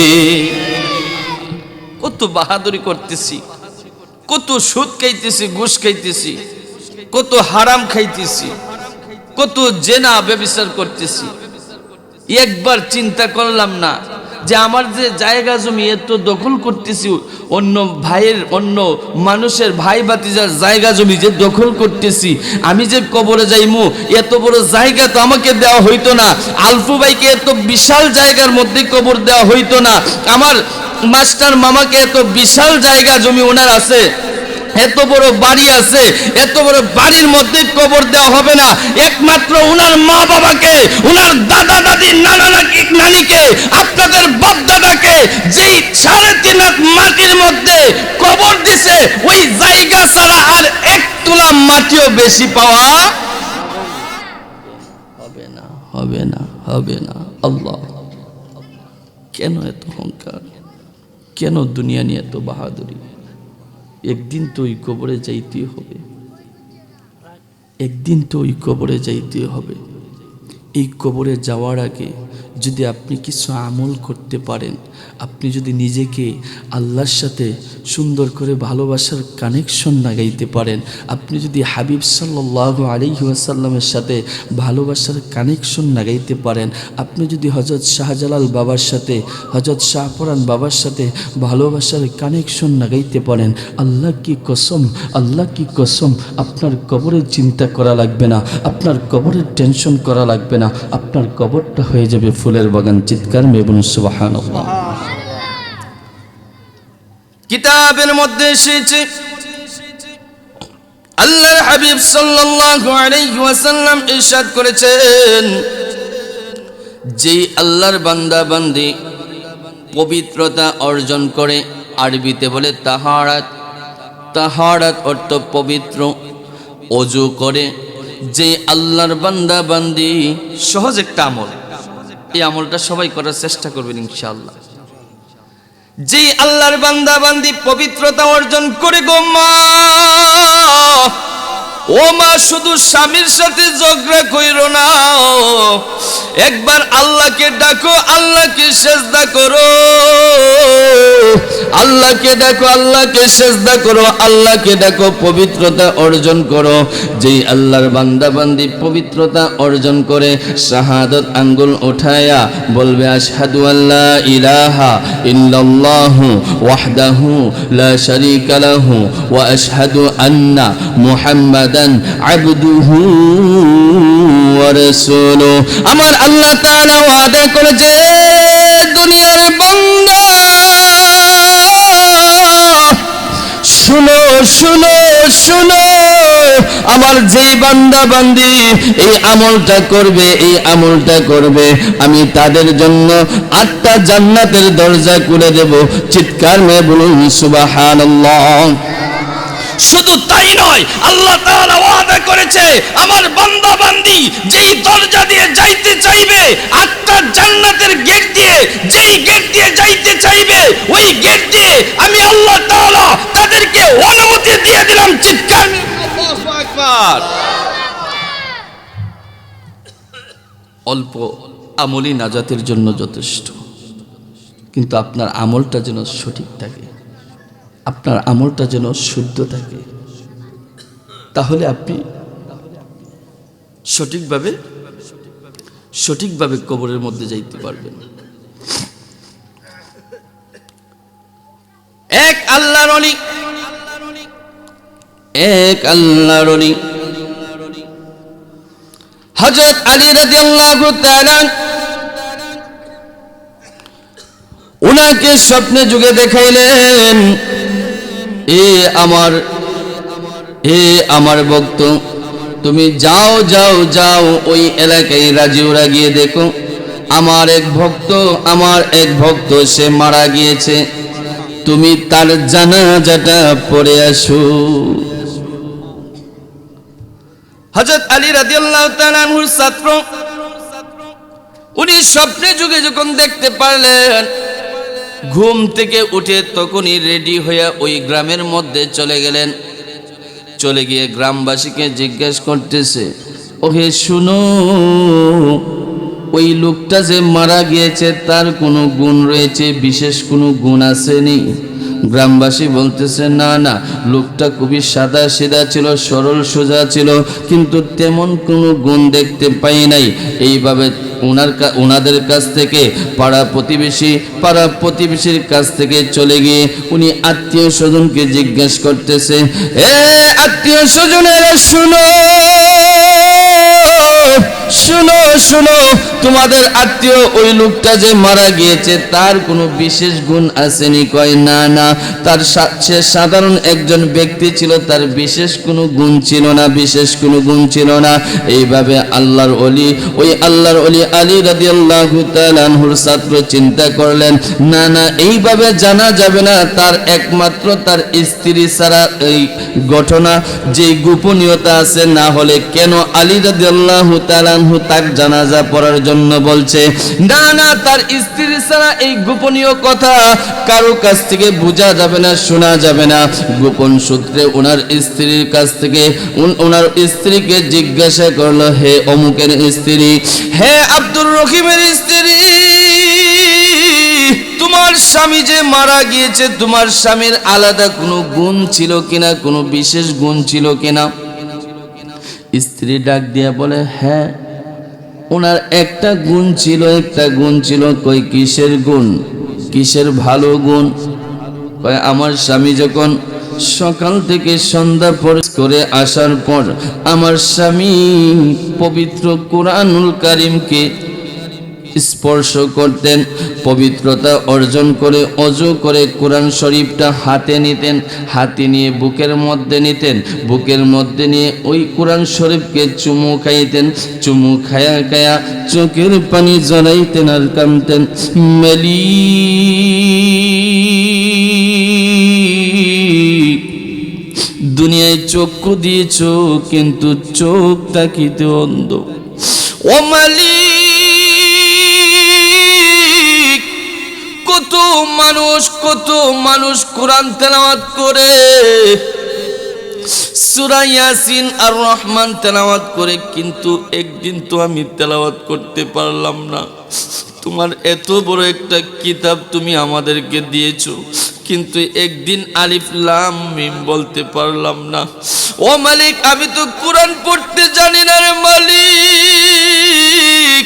[SPEAKER 1] কত বাহাদুরি করতেছি, কত সুদ খাইতেছি, ঘুষ খাইতেছি, কত হারাম খাইতেছি, কত জেনা ব্যভিচার করতেছি। একবার চিন্তা করলাম না যে আমার যে জায়গা জমি এত দখল করতেছি, অন্য ভাইয়ের, অন্য মানুষের ভাই ভাতিজার জায়গা জমি যে দখল করতেছি, আমি যে কবরে যাইমু, এত বড় জায়গা তো আমাকে দেওয়া হইতো না। আলফু ভাইকে এত বিশাল জায়গার মধ্যে কবর দেওয়া হইতো না। আমার মাস্টার মামাকে এত বিশাল জায়গা জমি ওনার আছে, এত বড় বাড়ি আছে, এত বড় বাড়ির মধ্যে কবর দেওয়া হবে না। একমাত্র ওনার মা বাবাকে, ওনার দাদা দাদি, নানা নানিকে, আপনাদের বাপ দাদাকে যেই 3.5 হাত মাটির মধ্যে কবর দিছে, ওই জায়গা ছাড়া আর 1 তুলা মাটিও বেশি পাওয়া
[SPEAKER 2] হবে না, হবে না, হবে না। আল্লাহ,
[SPEAKER 1] কেন এত অহংকার? কেন দুনিয়া নিয়ে এত বাহাদুরি? একদিন তো ওই কবরে যাইতে হবে, একদিন তো ওই কবরে যাইতে হবে। এই কবরে যাওয়ার আগে যদি আপনি কিছু আমল করতে পারেন, আপনি যদি নিজেকে আল্লাহর সাথে সুন্দর করে ভালোবাসার কানেকশন লাগাইতে পারেন, আপনি যদি হাবিব সাল্লাল্লাহু আলাইহি ওয়াসাল্লামের সাথে ভালোবাসার কানেকশন লাগাইতে পারেন, আপনি যদি হযরত শাহজালাল বাবার সাথে, হযরত শাহপরান বাবার সাথে ভালোবাসার কানেকশন লাগাইতে পারেন, আল্লাহ কি কসম, আল্লাহ কি কসম, আপনার কবরের চিন্তা করা লাগবে না, আপনার কবরের টেনশন করা লাগবে না, আপনার কবরটা হয়ে যাবে ফুলের বাগান। চিৎকার মেয়ে বলুন সুবহানাল্লাহ। কিতাবের মধ্যে এসেছে, আল্লাহর হাবিব সাল্লাল্লাহু আলাইহি ওয়াসাল্লাম ইরশাদ করেছেন, যে আল্লাহর বান্দা বান্দি পবিত্রতা অর্জন করে, আরবিতে বলে তাহারাত, তাহারাত অর্থ পবিত্র, ওযু করে, যে আল্লাহর বান্দা বান্দি, সহজ একটা আমল, এই আমলটা সবাই করার চেষ্টা করবেন ইনশাআল্লাহ। যেই আল্লাহর বান্দা বান্দি পবিত্রতা অর্জন করে গো মা, ও মা শুধু স্বামীর সাথে ঝগড়া কইরো না, একবার আল্লাহকে ডাকো, আল্লাহকে সেজদা করো, আল্লাহকে ডাকো, আল্লাহকে সেজদা করো, আল্লাহকে ডাকো, পবিত্রতা অর্জন করো। যেই আল্লাহর বান্দা বান্দি পবিত্রতা অর্জন করে শাহাদাত আঙ্গুল উঠায়া বলবে আশহাদু আল্লা ইলাহা ইল্লাল্লাহু ওয়াহদাহু লা শারীকা লাহু ওয়া আশহাদু আন্না মুহাম্মাদান আবদুহু ওয়া রাসূলুহু। আমার আল্লাহ তাআলা ওয়াদা করেছে, দুনিয়ার বান্দা শুনো শুনো শুনো, আমার যে বান্দা বান্দি এই আমলটা করবে, এই আমলটা করবে, আমি তাদের জন্য 8টা জান্নাতের দরজা খুলে দেব। চিৎকার মেয়ে বলুন সুবহানাল্লাহ। শুধু তাই নয়, আল্লাহ তাআলা ওয়াদা করেছে আমার বান্দা বান্দি যেই দরজা দিয়ে যাইতে চাইবে, 8টা জান্নাতের গেট দিয়ে, যেই গেট দিয়ে যাইতে চাইবে ওই গেট দিয়ে আমি আল্লাহ তাআলা তাদেরকে অনুমতি দিয়ে দিলাম। চিৎকার আল্লাহু আকবার। অল্প আমলই নাজাতের জন্য যথেষ্ট, কিন্তু আপনার আমলটা যেন সঠিক থাকে, আপনার আমলটা যেন শুদ্ধ থাকে, তাহলে আপনি সঠিকভাবে কবরের মধ্যে যাইতে পারবেন। এক আল্লাহর ওলি, এক আল্লাহর ওলি হযরত আলী রাদিয়াল্লাহু তাআলা উনাকে স্বপ্নে যুগে দেখাইলেন, এ আমার ভক্ত, তুমি যাও যাও যাও ওই এলাকায় রাজিউরা গিয়ে দেখো, আমার এক ভক্ত সে মারা গিয়েছে, তুমি তার জানাজাটা পড়ে আসো। হযরত আলী রাদিয়াল্লাহু তাআলা আনহুর ছাত্র, উনি স্বপ্নে যুগে যখন দেখতে পারলেন, ঘুম থেকে উঠে তখনই রেডি হয়ে ওই গ্রামের মধ্যে চলে গেলেন। চলে গিয়ে গ্রামবাসীকে জিজ্ঞেস করতেছে, ওহে শুনো, ওই লোকটা যে মারা গিয়েছে তার কোনো গুণ রয়েছে, বিশেষ কোনো গুণ আসেনি? গ্রামবাসী বলতেছে, না না, লোকটা খুবই সাদা সিধা ছিল, সরল সোজা ছিল, কিন্তু তেমন কোনো গুণ দেখতে পাই নাই। এইভাবে ওনাদের কাছ থেকে পাড়া প্রতিবেশীর কাছ থেকে চলে গিয়ে উনি আত্মীয় স্বজনকে জিজ্ঞেস করতেছে, এ আত্মীয় স্বজনেরা শুনো শুনো শুনো, তোমাদের আত্মীয় ওই লোকটা যে মারা গিয়েছে তার কোনো বিশেষ গুণ আসেনি? কয় না না, সে সাধারণ একজন ব্যক্তি ছিল, তার বিশেষ কোনো গুণ ছিল না, বিশেষ কোনো গুণ ছিল না। এইভাবে আল্লাহর ওলি আলী রাদিয়াল্লাহু তাআলা আনহুর ছাত্র চিন্তা করলেন, না না, এইভাবে জানা যাবে না, তার একমাত্র তার স্ত্রী ছাড়া এই ঘটনা যে গোপনীয়তা আছে, না হলে কেন আলী রাদিয়াল্লাহু তাআলা আনহু তার জানাজা পড়ার জন্য বলছে? না না, তার স্ত্রী ছাড়া এই গোপনীয় কথা কারো কাছ থেকে বোঝা যাবে না, শোনা যাবে না। গোপন সূত্রে ওনার স্ত্রীর কাছ থেকে ওনার স্ত্রীকে জিজ্ঞাসা করলো, হে অমুকের স্ত্রী, হে আব্দুর রহিমের স্ত্রী, তোমার স্বামী যে মারা গিয়েছে, তোমার স্বামীর আলাদা কোনো গুণ ছিল কিনা, কোনো বিশেষ গুণ ছিল কিনা? স্ত্রী ডাক দিয়া বলে, হ্যাঁ, ওনার একটা গুণ ছিল। কই কিসের গুণ? কিসের ভালো গুণ? কয় আমার স্বামী যখন সকাল থেকে সন্ধ্যা করে আসার পর আমার স্বামী পবিত্র কোরআনুল কারীমকে স্পর্শ করতেন, পবিত্রতা অর্জন করে অজু করে কোরআন শরীফটা হাতে নিতেন, হাতে নিয়ে বুকের মধ্যে নিয়ে ওই কোরআন শরীফকে চুমু খাইতেন, চুমু খায়া খায়া চোখের পানি জড়াইতেন আর কাঁদতেন, মেলি দুনিয়ায় চক্ষু দিয়েছ কিন্তু চোখ তাকিতে অন্ধ। ও মালিক, কত কত মানুষ কোরআন তেলাওয়াত করে, সূরা ইয়াসিন আর রহমান তেলাওয়াত করে, কিন্তু একদিন তো আমি তেলাওয়াত করতে পারলাম না। তোমার এত বড় একটা কিতাব তুমি আমাদেরকে দিয়েছো, কিন্তু একদিন আলিফ লাম মিম বলতে পারলাম না। ও মালিক, আমি তো কোরআন পড়তে জানি না রে মালিক।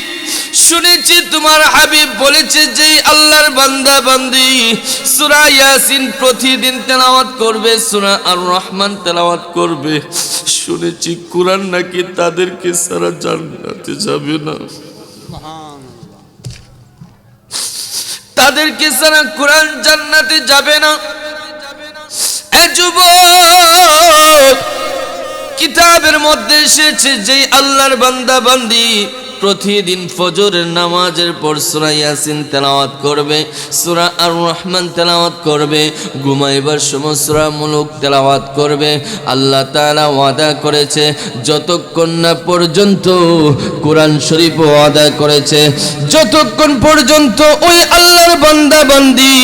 [SPEAKER 1] শুনেছি তোমার হাবিব বলেছে যে আল্লাহর বান্দা বান্দি সূরা ইয়াসিন প্রতিদিন তেলাওয়াত করবে, সূরা আর রহমান তেলাওয়াত করবে। শুনেছি কোরআন নাকি তাদেরকে সারা জান্নাতে যাবে না, তাদেরকে সারা কোরআন জান্নাতে যাবে না। এ যুবক, কিতাবের মধ্যে এসেছে যে আল্লাহর বান্দা বান্দি প্রতিদিন ফজরের নামাজের পর সূরা ইয়াসিন তেলাওয়াত করবে, সূরা আর রহমান তেলাওয়াত করবে, ঘুমাইবার সময় সূরা মুলুক তেলাওয়াত করবে। আল্লাহ তাআলা ওয়াদা করেছে যতক্ষণ না পর্যন্ত কোরআন শরীফ ওয়াদা করেছে যতক্ষণ পর্যন্ত ওই আল্লাহর বান্দা বান্দি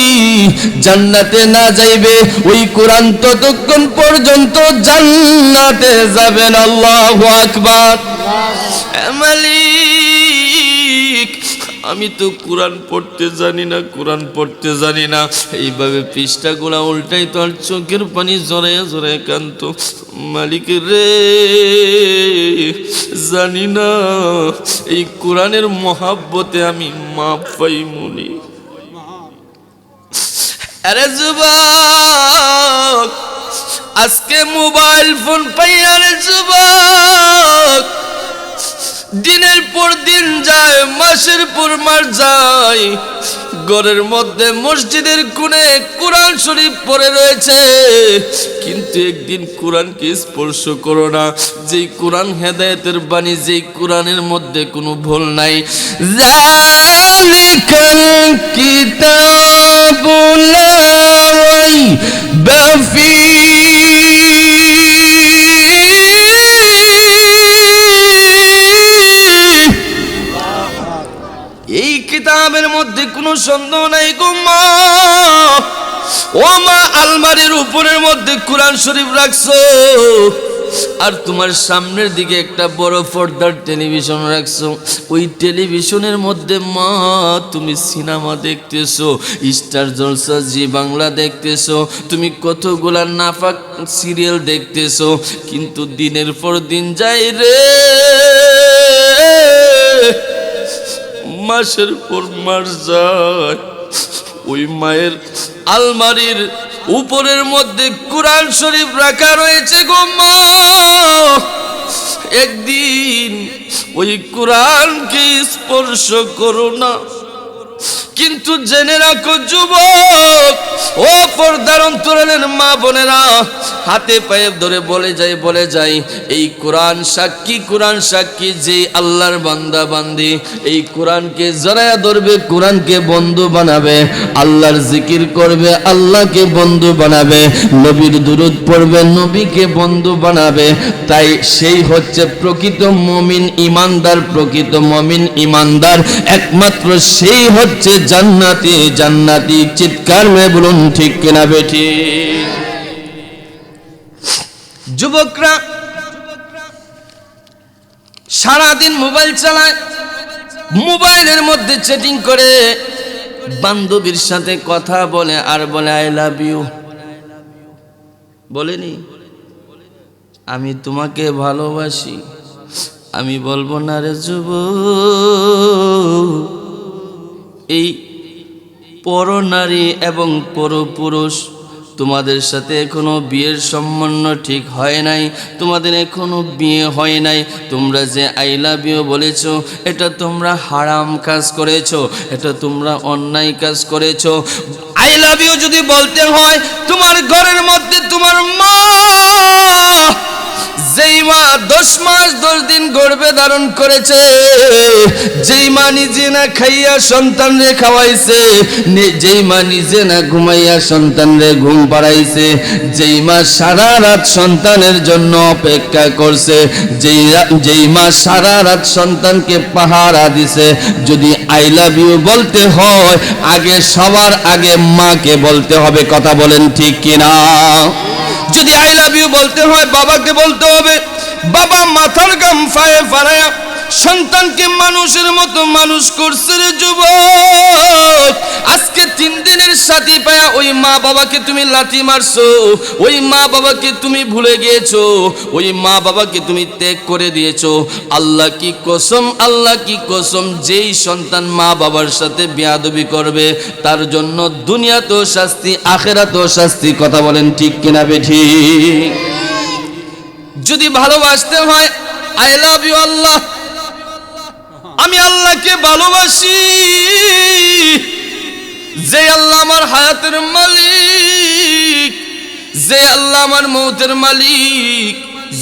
[SPEAKER 1] জান্নাতে না যাইবে ওই কোরআন ততক্ষণ পর্যন্ত জান্নাতে যাবেন। আল্লাহু আকবার। মালিক, আমি তো কোরআন পড়তে জানি না, কোরআন পড়তে জানি না। এইভাবে পৃষ্ঠাগুলা উল্টাই তো আর চোখের পানি জড়াইয়া জড়াইয়া কান্ত। মালিক রে, জানি না এই কোরআনের মহাব্বতে আমি মাপ পাই মনি। আরে যুবক, আজকে মোবাইল ফোন পাইয়া রে যুবক, দিনের পর দিন যায়, মাসের পর মাস যায়, ঘরের মধ্যে মসজিদের কোণে কোরআন শরীফ পড়ে রয়েছে, কিন্তু একদিন কোরআনকে স্পর্শ করো না। যেই কোরআন হেদায়েতের বাণী, যেই কোরআনের মধ্যে কোনো ভুল নাই। যালিকাল কিতাবু লা রাইবা এই কিতাবের মধ্যে কোনো সন্দেহ নাই গো মা। ও মা, আলমারির উপরের মধ্যে কোরআন শরীফ রাখছো, আর তোমার সামনের দিকে একটা বড় পর্দার টেলিভিশন রাখছো। ওই টেলিভিশনের মধ্যে মা তুমি সিনেমা দেখতেছো, স্টার জলসা, জি বাংলা দেখতেছো, তুমি কতগুলা নাফাক সিরিয়াল দেখতেছো, কিন্তু দিনের পর দিন যায় রে, মাসের পর মাস যায়, ওই মায়ের আলমারির উপরের মধ্যে কোরআন শরীফ রাখা রয়েছে গো মা। একদিন ওই কোরআনকে স্পর্শ করো না। কিন্তু জেনে রাখো যুবক, ও পর্দার অন্তরালের মা বোনেরা, হাতে পায়ে ধরে বলে যাই এই কোরআন সাক্ষী, কোরআন সাক্ষী যে আল্লাহর বান্দা বান্দি এই কোরআনকে জড়ায়া ধরবে, কোরআনকে বন্ধু বানাবে, আল্লাহর জিকির করবে, আল্লাহকে বন্ধু বানাবে, নবীর দুরূদ পড়বে, নবীকে বন্ধু বানাবে, তাই সেই হচ্ছে প্রকৃত মুমিন ইমানদার। প্রকৃত মুমিন ইমানদার একমাত্র সেই হচ্ছে জান্নাতি। জান্নাতি চিৎকার মেয়ে বলুন ঠিক কিনা বেঠি? যুবকরা সারাদিন মোবাইল চালায়, মোবাইলের মধ্যে চ্যাটিং করে, বান্ধবীর সাথে কথা বলে আর বলে আই লাভ ইউ। বলেনি আমি তোমাকে ভালোবাসি? আমি বলবো না রে যুবক, এই পরনারী এবং পরপুরুষ তোমাদের সাথে এখনো বিয়ের সম্বন্ধ ঠিক হয় নাই, তোমাদের এখনো বিয়ে হয় নাই, তোমরা যে আই লাভ ইউ বলেছো এটা তোমরা হারাম কাজ করেছো, এটা তোমরা অন্যায় কাজ করেছো। আই লাভ ইউ যদি বলতে হয় তোমার ঘরের মধ্যে তোমার মা যেই মা 10 মাস 10 দিন গর্ভে ধারণ করেছে, যেই মা নিজে না খাইয়া সন্তানরে খাওয়াইছে, যেই মা নিজে না ঘুমাইয়া সন্তানরে ঘুম পাড়াইছে, যেই মা সারা রাত সন্তানের জন্য অপেক্ষা করছে, যেই মা সারা রাত সন্তানকে পাহারা দিছে, যদি আই লাভ ইউ বলতে হয় আগে সবার আগে মাকে বলতে হবে। কথা বলেন ঠিক কিনা? যদি আই লাভ ইউ বলতে হয় বাবাকে বলতে হবে। বাবা মাথার ঘাম ফায়ে ফারায়া সন্তানকে মানুষের মতো মানুষ করছে রে যুবক। আজকে 3 দিনের সাথী পায়া ওই মা বাবাকে তুমি লাথি মারছো, ওই মা বাবাকে তুমি ভুলে গিয়েছো, ওই মা বাবাকে তুমি ত্যাগ করে দিয়েছো। আল্লাহ কি কসম, আল্লাহ কি কসম, যেই সন্তান মা বাবার সাথে বেয়াদবি করবে তার জন্য দুনিয়াতেও শাস্তি, আখিরাতেও শাস্তি। কথা বলেন ঠিক কিনা বেঠিক? যদি ভালোবাসতে হয় আই লাভ ইউ আল্লাহ, আমি আল্লাহকে ভালোবাসি, যে আল্লাহ আমার হায়াতের মালিক, যে আল্লাহ আমার মৌতের মালিক,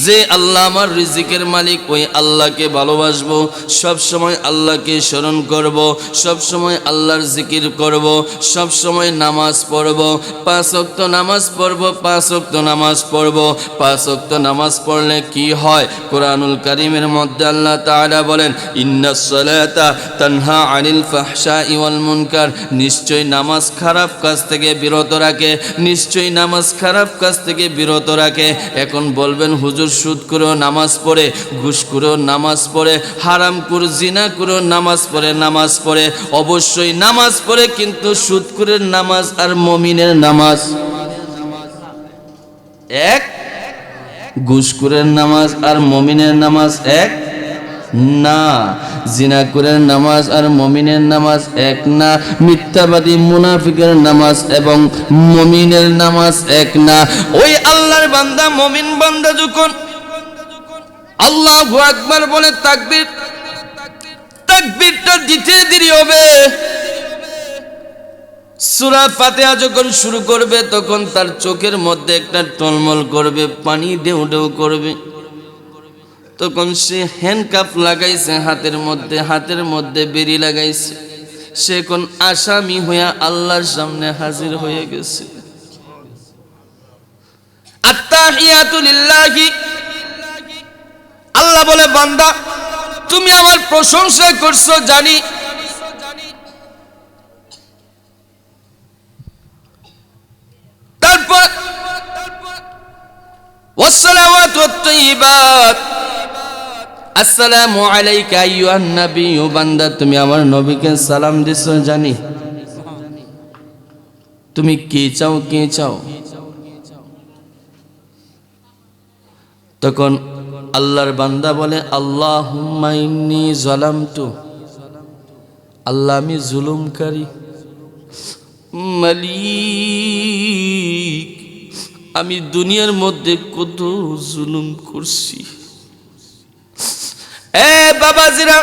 [SPEAKER 1] যে আল্লাহ আমার রিজিকের মালিক, ওই আল্লাহকে ভালোবাসবো। সব সময় আল্লাহকে স্মরণ করব, সব সময় আল্লাহর জিকির করব, সব সময় নামাজ পড়ব। 5 ওয়াক্ত নামাজ পড়ব, 5 ওয়াক্ত নামাজ পড়ব। 5 ওয়াক্ত নামাজ পড়লে কি হয়? কোরআনুল কারীমের মধ্যে আল্লাহ তাআলা বলেন, ইন্নাস সালাতা তানহা আনিল ফাহশাই ওয়াল মুনকার। নিশ্চয় নামাজ খারাপ কাজ থেকে বিরত রাখে, নিশ্চয় নামাজ খারাপ কাজ থেকে বিরত রাখে। এখন বলবেন হুজুর সুদ করেও নামাজ পড়ে, ঘুষ করেও নামাজ পড়ে, হারাম করে জিনা করেও নামাজ পড়ে। নামাজ পড়ে, অবশ্যই নামাজ পড়ে, কিন্তু সুদ করে নামাজ আর মুমিনের নামাজ এক? ঘুষখোরের নামাজ আর মুমিনের নামাজ এক না। জিনাকুরের নামাজ আর মুমিনের নামাজ এক না। মিথ্যাবাদী মুনাফিকের নামাজ এবং মুমিনের নামাজ এক না। ওই আল্লাহর বান্দা, মুমিন বান্দা যখন আল্লাহু আকবার বলে তাকবীর, তাকবীরটা দিতে দেরি হবে। সূরা ফাতিহা যখন শুরু করবে তখন তার চোখের মধ্যে একটা টলমল করবে, পানি ঢেউ ঢেউ করবে। তখন সে হ্যান্ডকাফ লাগাইছে হাতের মধ্যে বেরি লাগাইছে। সে এখন আসামি হইয়া আল্লাহর সামনে হাজির হয়ে গেছে। আত্তাহিয়াতু লিল্লাহি, আল্লাহ বলে বান্দা তুমি আমার প্রশংসা করছো জানি, তারপর ওয়াসসালাওয়াতু ওয়াত-তাইয়্যিবাত, আসসালামু আলাইকা আইয়ুহান নাবিয়্যু, বান্দা তুমি আমার নবীকে সালাম দিছো জানি। তুমি কি চাও, কি চাও? তখন আল্লাহর বান্দা বলে আল্লাহুম্মা ইন্নী যালামতু, আল্লাহ আমি জুলুমকারী, মালিক আমি দুনিয়ার মধ্যে কত জুলুম করছি। এ বাবাজিরা,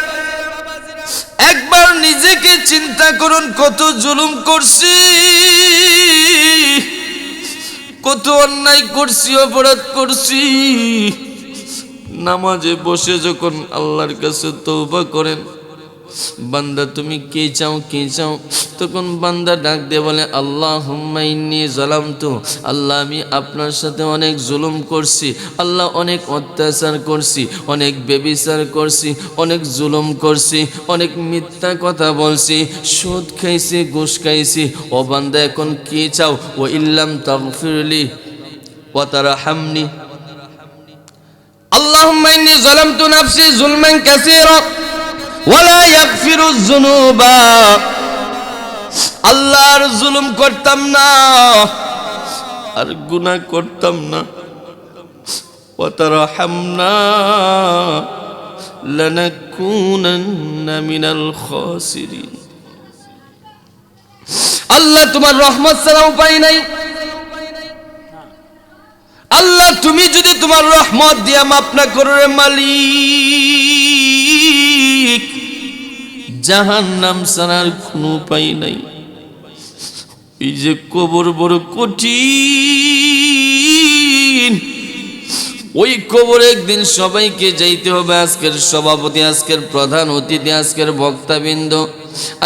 [SPEAKER 1] একবার নিজেকে চিন্তা করুন, কত জুলুম করছি, কত অন্যায় করছি, অপরাধ করছি। নামাজে বসে যখন আল্লাহর কাছে তওবা করেন, বান্দা তুমি কে চাও, কে চাও? তখন বান্দা ডাক দিয়ে বলে আল্লাহুম্মা ইন্নী যালামতু, আল্লাহ আমি আপনার সাথে অনেক জুলুম করছি, আল্লাহ অনেক অত্যাচার করছি, অনেক ব্যভিচার করছি, অনেক জুলুম করছি, অনেক মিথ্যা কথা বলছি, সুদ খাইছি, ঘুষ খাইছি। ও বান্দা এখন কি চাও? ও ইল্লাম তাগফিরলি ওয়া তারহামনি, আল্লাহুম্মা ইন্নী যালামতু নাফসি যুলমান কাসীরা ওয়ালা ইয়াগফিরুয যুনুবা, আল্লাহর জুলুম করতাম না আর গুনাহ করতাম না। ওয়া তারহামনা লানাকুনান্না মিনাল খাসিরিন, আল্লাহ তোমার রহমত ছাড়া উপায় নাই। আল্লাহ তুমি যদি তোমার রহমত দিয়া মাফ না করো রে মালিক, জাহান্নাম ছাড়ার কোনো উপায় নাই। এই যে কবর বড় কঠিন, ওই কবরে একদিন সবাইকে যাইতে হবে। আজকের সভাপতি, আজকের প্রধান অতিথি, আজকের বক্তাবৃন্দ,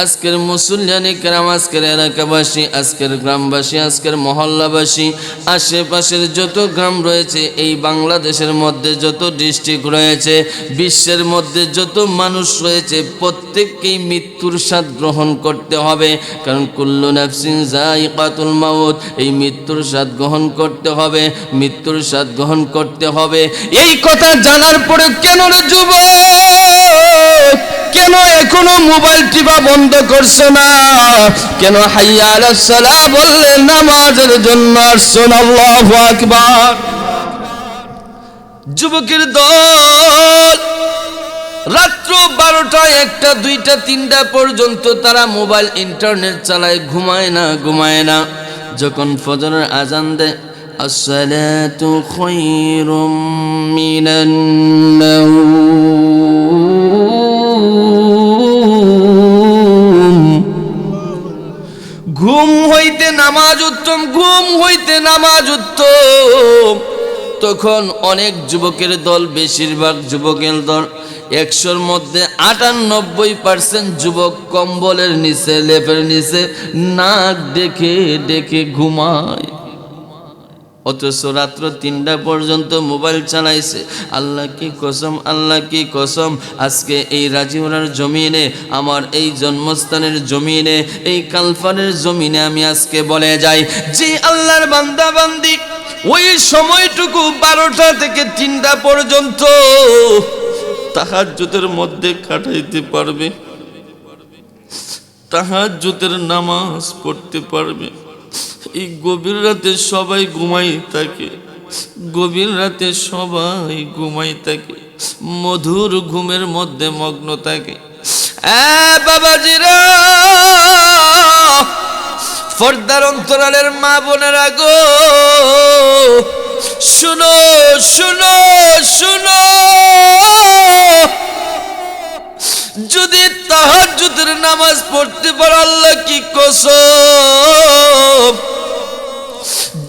[SPEAKER 1] আজকের মুসল্লিয়ানে কেরাম, আজকের এলাকাবাসী, আজকের গ্রামবাসী, আজকের মহল্লাবাসী, আশেপাশের যত গ্রাম রয়েছে, এই বাংলাদেশের মধ্যে যত ডিস্ট্রিক্ট রয়েছে, বিশ্বের মধ্যে যত মানুষ রয়েছে, প্রত্যেককেই মৃত্যুর স্বাদ গ্রহণ করতে হবে। কারণ কুল্লু নাফসিন যায়িকাতুল মাউত, এই মৃত্যুর স্বাদ গ্রহণ করতে হবে, মৃত্যুর স্বাদ গ্রহণ করতে হবে। এই কথা জানার পরে কেন রে যুবক, কেন এখনো মোবাইল টিপা বন্ধ করছো না? কেন হাইয়া আলাস সালাহ বললে নামাজের জন্য আসছো না? আল্লাহু আকবার। যুবকের দল রাত্র 12টা, 1টা, 2টা, 3টা পর্যন্ত তারা মোবাইল ইন্টারনেট চালায়, ঘুমায় না। যখন ফজরের আজান দেয়, আসসালাতু খায়রুম মিনান নাওম, ঘুম হইতে নামাজ উত্তম, ঘুম হইতে নামাজ উত্তম। তখন অনেক যুবকের দল, বেশিরভাগ যুবকের দল, 100-র মধ্যে 98% যুবক কম্বলের নিচে, লেপের নিচে নাক ডেকে ডেকে ঘুমায়। অথচ রাত্র 3টা পর্যন্ত মোবাইল চালাইছে। আল্লাহ কি কসম, আল্লাহ কি কসম, আজকে এই রাজিউরার জমিনে, আমার এই জন্মস্থানের জমিনে, এই কালফানের জমিনে আমি আজকে বলে যাই, যে আল্লাহর বান্দা বান্দি ওই সময়টুকু 12টা থেকে 3টা পর্যন্ত তাহাজ্জুদের মধ্যে কাটাইতে পারবে, তাহাজ্জুদের নামাজ পড়তে পারবে। এই গভীর রাতে সবাই ঘুমাই থাকে, গভীর রাতে সবাই ঘুমাই থাকে, মধুর ঘুমের মধ্যে মগ্ন থাকে। বাবাজিরা, পর্দার অন্তরালের মা বোনেরা গো, শুনো শুনো শুনো, যদি তাহাজ্জুদের নামাজ পড়তে পারো, আল্লাহ কি কসম,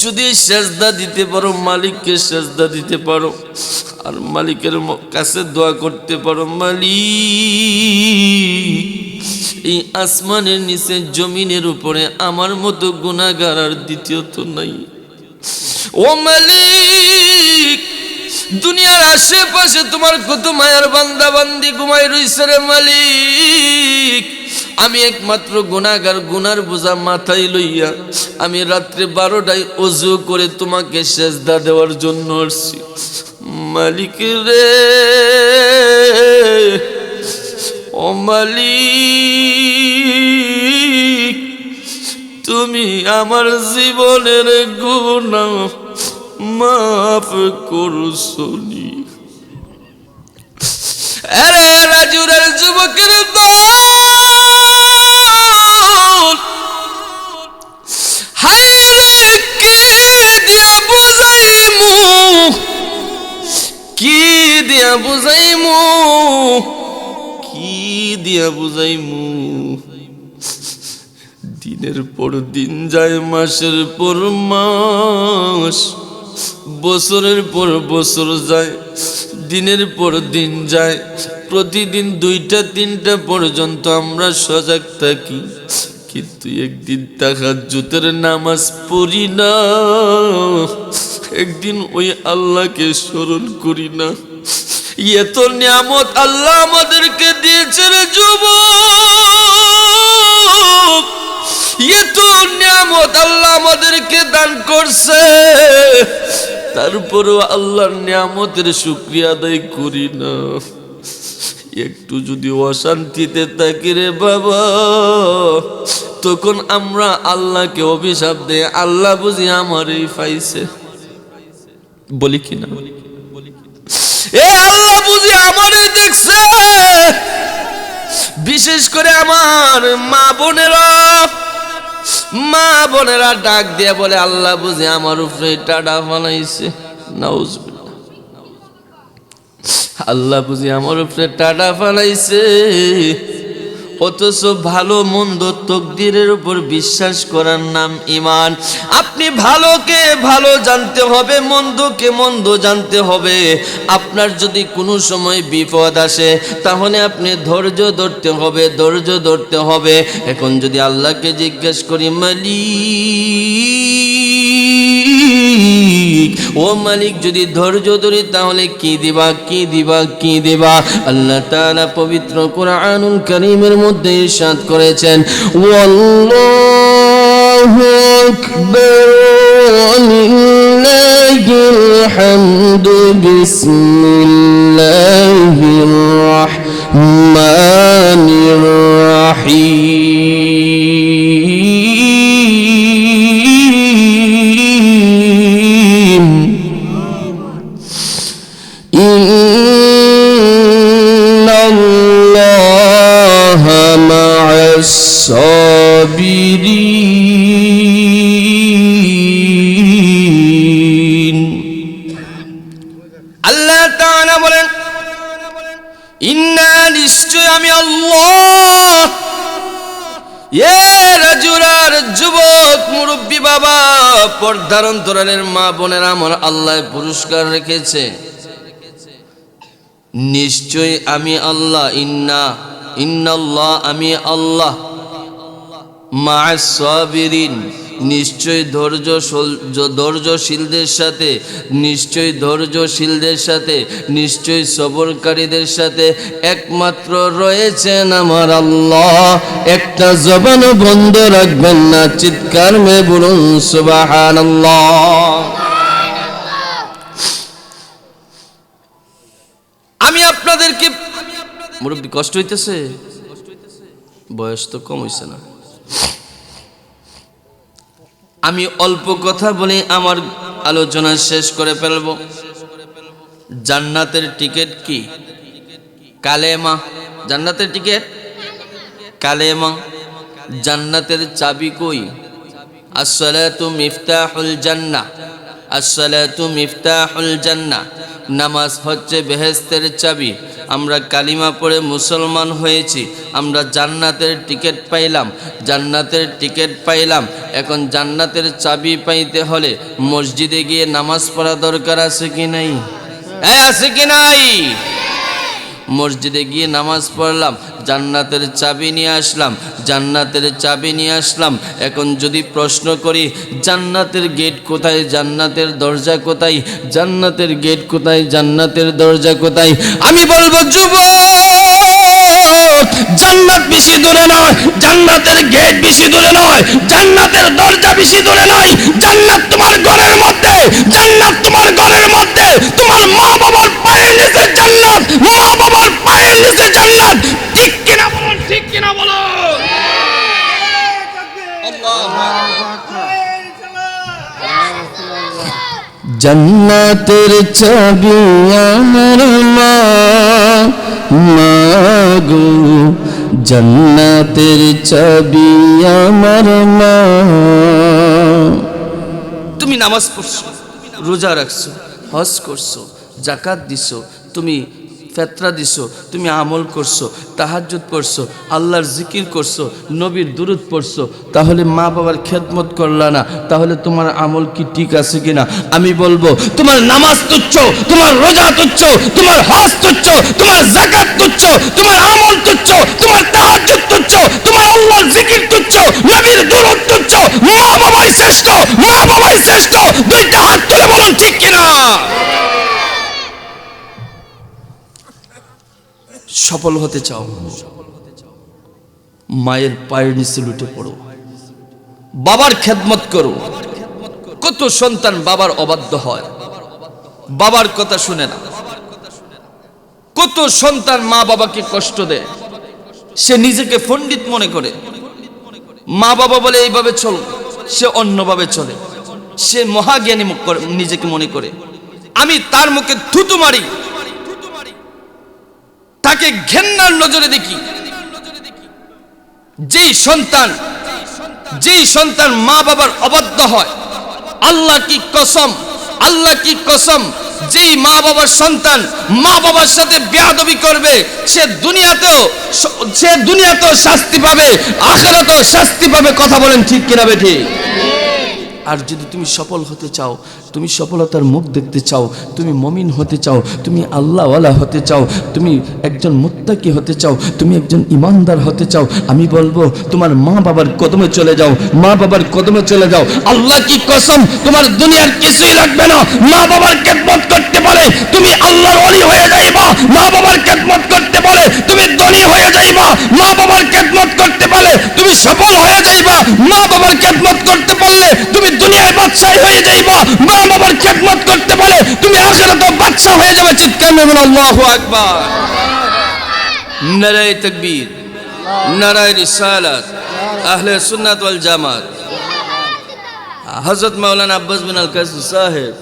[SPEAKER 1] যদি সেজদা দিতে পারো, মালিককে সেজদা দিতে পারো, আর মালিকের কাছে দোয়া করতে পারো, মালিক এই আসমানের নিচে জমিনের উপরে আমার মতো গুনাহগার আর দ্বিতীয়ত নাই। ও মালিক, দুনিয়ার আশেপাশে তোমার কত মায়ার বান্দা বান্দি ঘুমাই রইছে রে মালিক, আমি একমাত্র গুনাহগার, গুনার বোঝা মাথায় লইয়া আমি রাত্রে 12টায় ওযু করে তোমাকে সেজদা দেওয়ার জন্য আসছি। মালিক রে, ও মালিক, তুমি আমার জীবনের গুনাহ মাফ করছনি। আরে রাজুরের যুবকের দল, হায়রে কি দিয়া বুঝাইমু, কি দিয়া বুঝাইমু, কি দিয়া বুঝাইমু। দিনের পর দিন যায়, মাসের পর মাস, বছরের পর বছর যায়, দিনের পর দিন যায়, প্রতিদিন 2টা 3টা পর্যন্ত আমরা সজাগ থাকি, কিন্তু একদিন তাহাজ্জুদের নামাজ পড়ি না, একদিন ওই আল্লাহকে স্মরণ করি না। এত নিয়ামত আল্লাহ আমাদেরকে দিয়েছে রে যুবক, এত নিয়ামত আল্লাহ আমাদেরকে দান করছে, তারপরও আল্লাহর নিয়ামতের শুকরিয়া আদায় করি না। একটু যদি অশান্তিতে থাকি রে বাবা, তখন আমরা আল্লাহকে অভিশাপ দেই, আল্লাহ বুঝি আমারই পাইছে, বলি কিনা? এ আল্লাহ বুঝি আমারই দেখছে। বিশেষ করে আমার মা বোনেরা ডাক দিয়ে বলে, আল্লাহ বুঝি আমার উপরে টাডা বানাইছে। নাউজুবিল্লাহ, আল্লাহ বুঝি আমার উপরে টাডা বানাইছে। অথচ ভালো মন্দ তকদিরের উপর বিশ্বাস করার নাম ঈমান। আপনি ভালোকে ভালো জানতে হবে, মন্দকে মন্দ জানতে হবে। আপনার যদি কোনো সময় বিপদ আসে তাহলে আপনি ধৈর্য ধরতে হবে, ধৈর্য ধরতে হবে। এখন যদি আল্লাহকে জিজ্ঞেস করি, মালিক ও মালিক, যদি ধৈর্য ধরি তাহলে কি দিবা, কি দিবা, কি দিবা? আল্লাহ তাআলা পবিত্র কুরআনুল কারীমের মধ্যে ইরশাদ করেছেন, ওয়াল্লাহু আকবার ওয়ালিল্লাহিল হামদু বিসমিল্লাহির রাহমানির রাহিম। ইন্নাল্লাহা মা'আস সাবিরিন। আল্লাহ তাআলা বলেন, ইন্না, নিশ্চয় আমি আল্লাহ। এ রাজুলার যুবক, মুরব্বী বাবা, পর্দার অন্তরালের মা বোনেরা, আমার আল্লাহ পুরস্কার রেখেছে। নিশ্চয় আমি আল্লাহ, ইন্নাল্লাহ, আমি আল্লাহ, মা'আস সাবিরিন, নিশ্চয় ধৈর্যশীলদের সাথে, নিশ্চয় ধৈর্যশীলদের সাথে, নিশ্চয় সবরকারীদের সাথে একমাত্র রয়েছেন আমার আল্লাহ। একটা জবান বন্ধ রাখবেন না, চিৎকার মেয়ে বলুন সুবহানাল্লাহ। আমি আপনাদেরকে, মুরব্বী কষ্ট হইতেছে, বয়স তো কম হইছে না। আমি অল্প কথা বলে আমার আলোচনা শেষ করে ফেলব। জান্নাতের টিকিট কি? কালেমা। জান্নাতের টিকিট কালেমা। জান্নাতের চাবি কই? আসসালাতু মিফতাহুল জান্নাহ, আসসালাতু মিফতাহুল জান্নাহ। নামাজ হচ্ছে বেহেশতের চাবি। আমরা কালিমা পড়ে মুসলমান হয়েছি, আমরা জান্নাতের টিকিট পাইলাম, জান্নাতের টিকিট পাইলাম। এখন জান্নাতের চাবি পাইতে হলে মসজিদে গিয়ে নামাজ পড়া দরকার আছে কি নাই? আছে কি নাই? মসজিদে গিয়ে নামাজ পড়লাম, জান্নাতের চাবি নিয়ে আসলাম, জান্নাতের চাবি নিয়ে আসলাম। এখন যদি প্রশ্ন করি, জান্নাতের গেট কোথায়, জান্নাতের দরজা কোথায়, জান্নাতের গেট কোথায়, জান্নাতের দরজা কোথায়? আমি বলবো, যুবক, জান্নাত বেশি দূরে নয়, জান্নাতের গেট বেশি দূরে নয়, জান্নাতের দরজা বেশি দূরে নয়। জান্নাত তোমার ঘরের মধ্যে, জান্নাত তোমার ঘরের মধ্যে। তোমার মা বাবার পায়ের নিচে জান্নাত, মা বাবার পায়ের নিচে জান্নাত। ঠিক কিনা বলুন, ঠিক কিনা বলুন।
[SPEAKER 2] জান্নাতের চাবি আমার মা, মাগো, জান্নাতের চাবি আমার মা।
[SPEAKER 1] তুমি নামাজ পড়ছো, রোজা রাখছো, হজ করছো, যাকাত দিছো, তুমি ফেতরা দিছো, তুমি আমল করছো, তাহাজ্জুদ পড়ছো, আল্লাহর জিকির করছো, নবীর দুরূদ পড়ছো, তাহলে মা বাবার খেদমত করলা না, তাহলে তোমার আমল কি ঠিক আছে কিনা? আমি বলবো, তোমার নামাজ তুচ্ছ, তোমার রোজা তুচ্ছ, তোমার হজ তুচ্ছ, তোমার যাকাত তুচ্ছ, তোমার আমল তুচ্ছ, তোমার তাহাজ্জুদ তুচ্ছ, তোমার আল্লাহর জিকির তুচ্ছ, নবীর দুরূদ তুচ্ছ। মা বাবাই শ্রেষ্ঠ, মা বাবাই শ্রেষ্ঠ। দুইটা হাত তুলে বলুন ঠিক কিনা। সফল হতে চাও, মায়ের পায়ের নিচে লুটে পড়ো, বাবার খেদমত করো। কত সন্তান বাবার অবাধ্য হয়, বাবার কথা শুনে না। কত সন্তান মা বাবাকে কষ্ট দেয়, সে নিজেকে পণ্ডিত মনে করে। মা বাবা বলে এইভাবে চল, সে অন্যভাবে চলে, সে মহাজ্ঞানী নিজেকে মনে করে। আমি তার মুখে থুতু মারি, তাকে ঘেন্নার নজরে দেখি। যেই সন্তান মা বাবার অবাধ্য হয়, আল্লাহ কি কসম, আল্লাহ কি কসম, যেই মা বাবার সন্তান মা বাবার সাথে বেয়াদবি করবে সে দুনিয়াতেও শাস্তি পাবে, আখিরাতেও শাস্তি পাবে। কথা বলেন ঠিক কিনা বেঠিক? আর যদি তুমি সফল হতে চাও, তুমি সফলতার মুখ দেখতে চাও, তুমি মুমিন হতে চাও, তুমি আল্লাহওয়ালা হতে চাও, তুমি একজন মুত্তাকি হতে চাও, তুমি একজন ইমানদার হতে চাও, আমি বলবো তোমার মা বাবার কদমে চলে যাও, মা বাবার কদমে চলে যাও। আল্লাহ কি কসম, তোমার দুনিয়ার কিছুই লাগবে না। মা বাবার খেদমত করতে পারে তুমি আল্লাহর ওলি হয়ে যাইবা, মা বাবার খেদমত করতে পারে তুমি ধনী হয়ে যাইবা, মা বাবার খেদমত করতে পারলে তুমি সফল হয়ে যাইবা, মা বাবার খেদমত করতে পারলে তুমি দুনিয়ায় বাদশাহ হয়ে যাইবা, মা বাবার খেদমত করতে পারলে তুমি আখিরাতে বাদশাহ হয়ে যাবে। চিৎকার মেরে বলুন আল্লাহু আকবার। নারায়ে তাকবীর, নারায়ে রিসালাত, আহলে সুন্নাত ওয়াল জামাত। হযরত মাওলানা আব্বাস বিন আল কাসি সাহেব,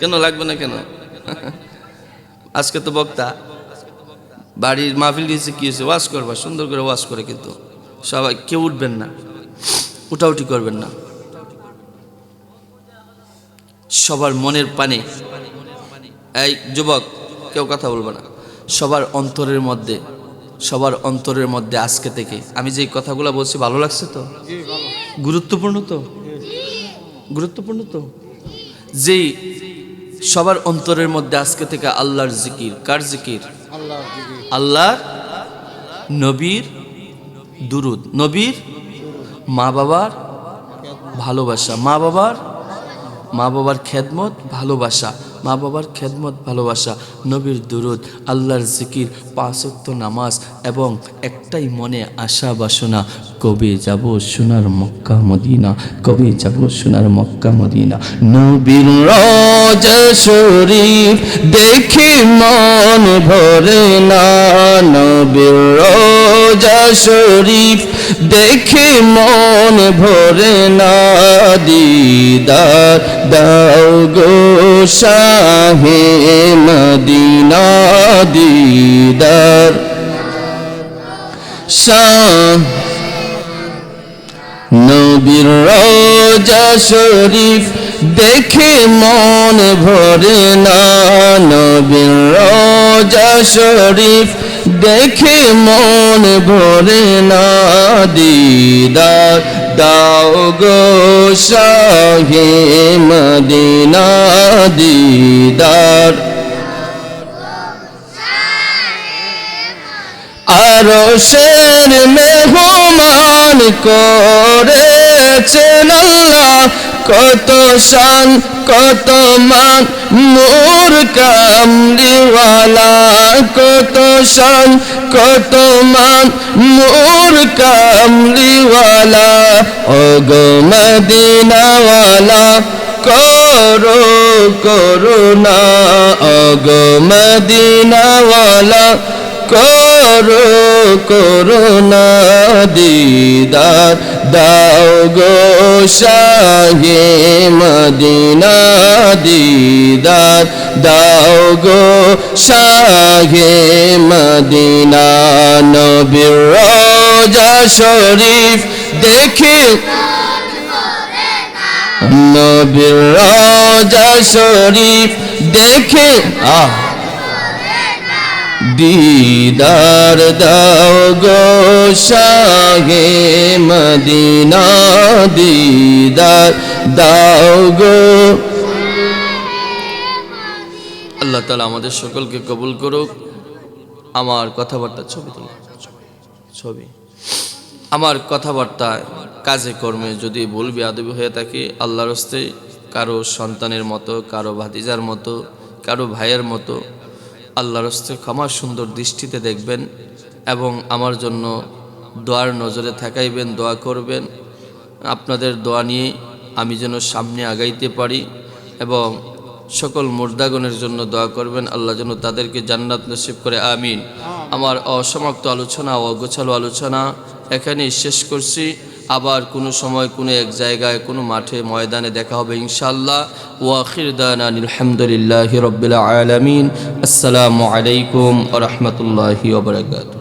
[SPEAKER 1] কেন লাগবে না কেন? আজকে তো বক্তা বাড়ির মাহফিল দিয়েছে, কি হয়েছে? ওয়াজ করবা, সুন্দর করে ওয়াজ করে, কিন্তু সবাই কেউ উঠবেন না, উঠাউঠি করবেন না। সবার মনের পানে, এই যুবক কেউ কথা বলবে না, সবার অন্তরের মধ্যে আজকে থেকে আমি যে কথাগুলো বলছি ভালো লাগছে তো? গুরুত্বপূর্ণ তো? যেই সবার অন্তরের মধ্যে আজকে থেকে আল্লাহর জিকির। কার জিকির? আল্লাহর, নবীর দুরুদ, নবীর, মা বাবার ভালোবাসা, মা বাবার খেদমত ভালোবাসা, মা বাবার খেদমত ভালোবাসা, নবীর দুরুদ, আল্লাহর জিকির, 5 ওয়াক্ত নামাজ, এবং একটাই মনে আশা বাসনা, কবে যাব সোনার মক্কা মদিনা, কবে যাব সোনার মক্কা মদিনা। নবীর রওজা শরীফ দেখে মন ভরে না, নবীর রওজা শরীফ দেখে মন ভরে না, দিদার দাও গো শাহে মদিনা, দিদার শাহ। নবীর রওজা শরীফ দেখে মন ভরে না, নবীর রওজা শরীফ দেখে মন ভরে না, দিদার দাও গো শাহে মদিনা, দিদার। আরশের মেহমান করেছেন আল্লাহ, কত শান কত মান নূর কামলিওয়ালা, কত শান কত মান নূর কামলিওয়ালা, ওগো মদিনাওয়ালা করো করুণা, ওগো মদিনাওয়ালা করো করুণা, দিদার দাও গো শাহে মদিনা, দিদার দাও গো শাহে মদিনা। নবীর রওজা শরীফ দেখে, নবীর রওজা শরীফ দেখে দিদার দাও গো শাহে মদিনা, দিদার দাও গো। আল্লাহ তাআলা আমাদের সকলকে কবুল করুক। আমার কথাবার্তা আমার কথাবার্তায় কাজে কর্মে যদি ভুল বেয়াদবি হয়ে থাকে, আল্লাহর হস্তে কারো সন্তানের মতো, কারো ভাতিজার মতো, কারো ভাইয়ের মতো আল্লাহর হস্তে ক্ষমা সুন্দর দৃষ্টিতে দেখবেন, এবং আমার জন্য দোয়ার নজরে থাকাইবেন, দোয়া করবেন। আপনাদের দোয়া নিয়ে আমি যেন সামনে আগাইতে পারি, এবং সকল মুর্দাগণের জন্য দোয়া করবেন, আল্লাহ যেন তাদেরকে জান্নাত নসিব করে, আমিন। আমার অসমাপ্ত আলোচনা, অগোছালো আলোচনা এখানেই শেষ করছি। আবার কোনো সময় কোনো এক জায়গায় কোনো মাঠে ময়দানে দেখা হবে ইনশাআল্লাহ। ওয়া আখির দানা আলহামদুলিল্লাহি রাব্বিল আলামিন। আসসালামু আলাইকুম ওয়া রাহমাতুল্লাহি ওয়া বারাকাতুহু।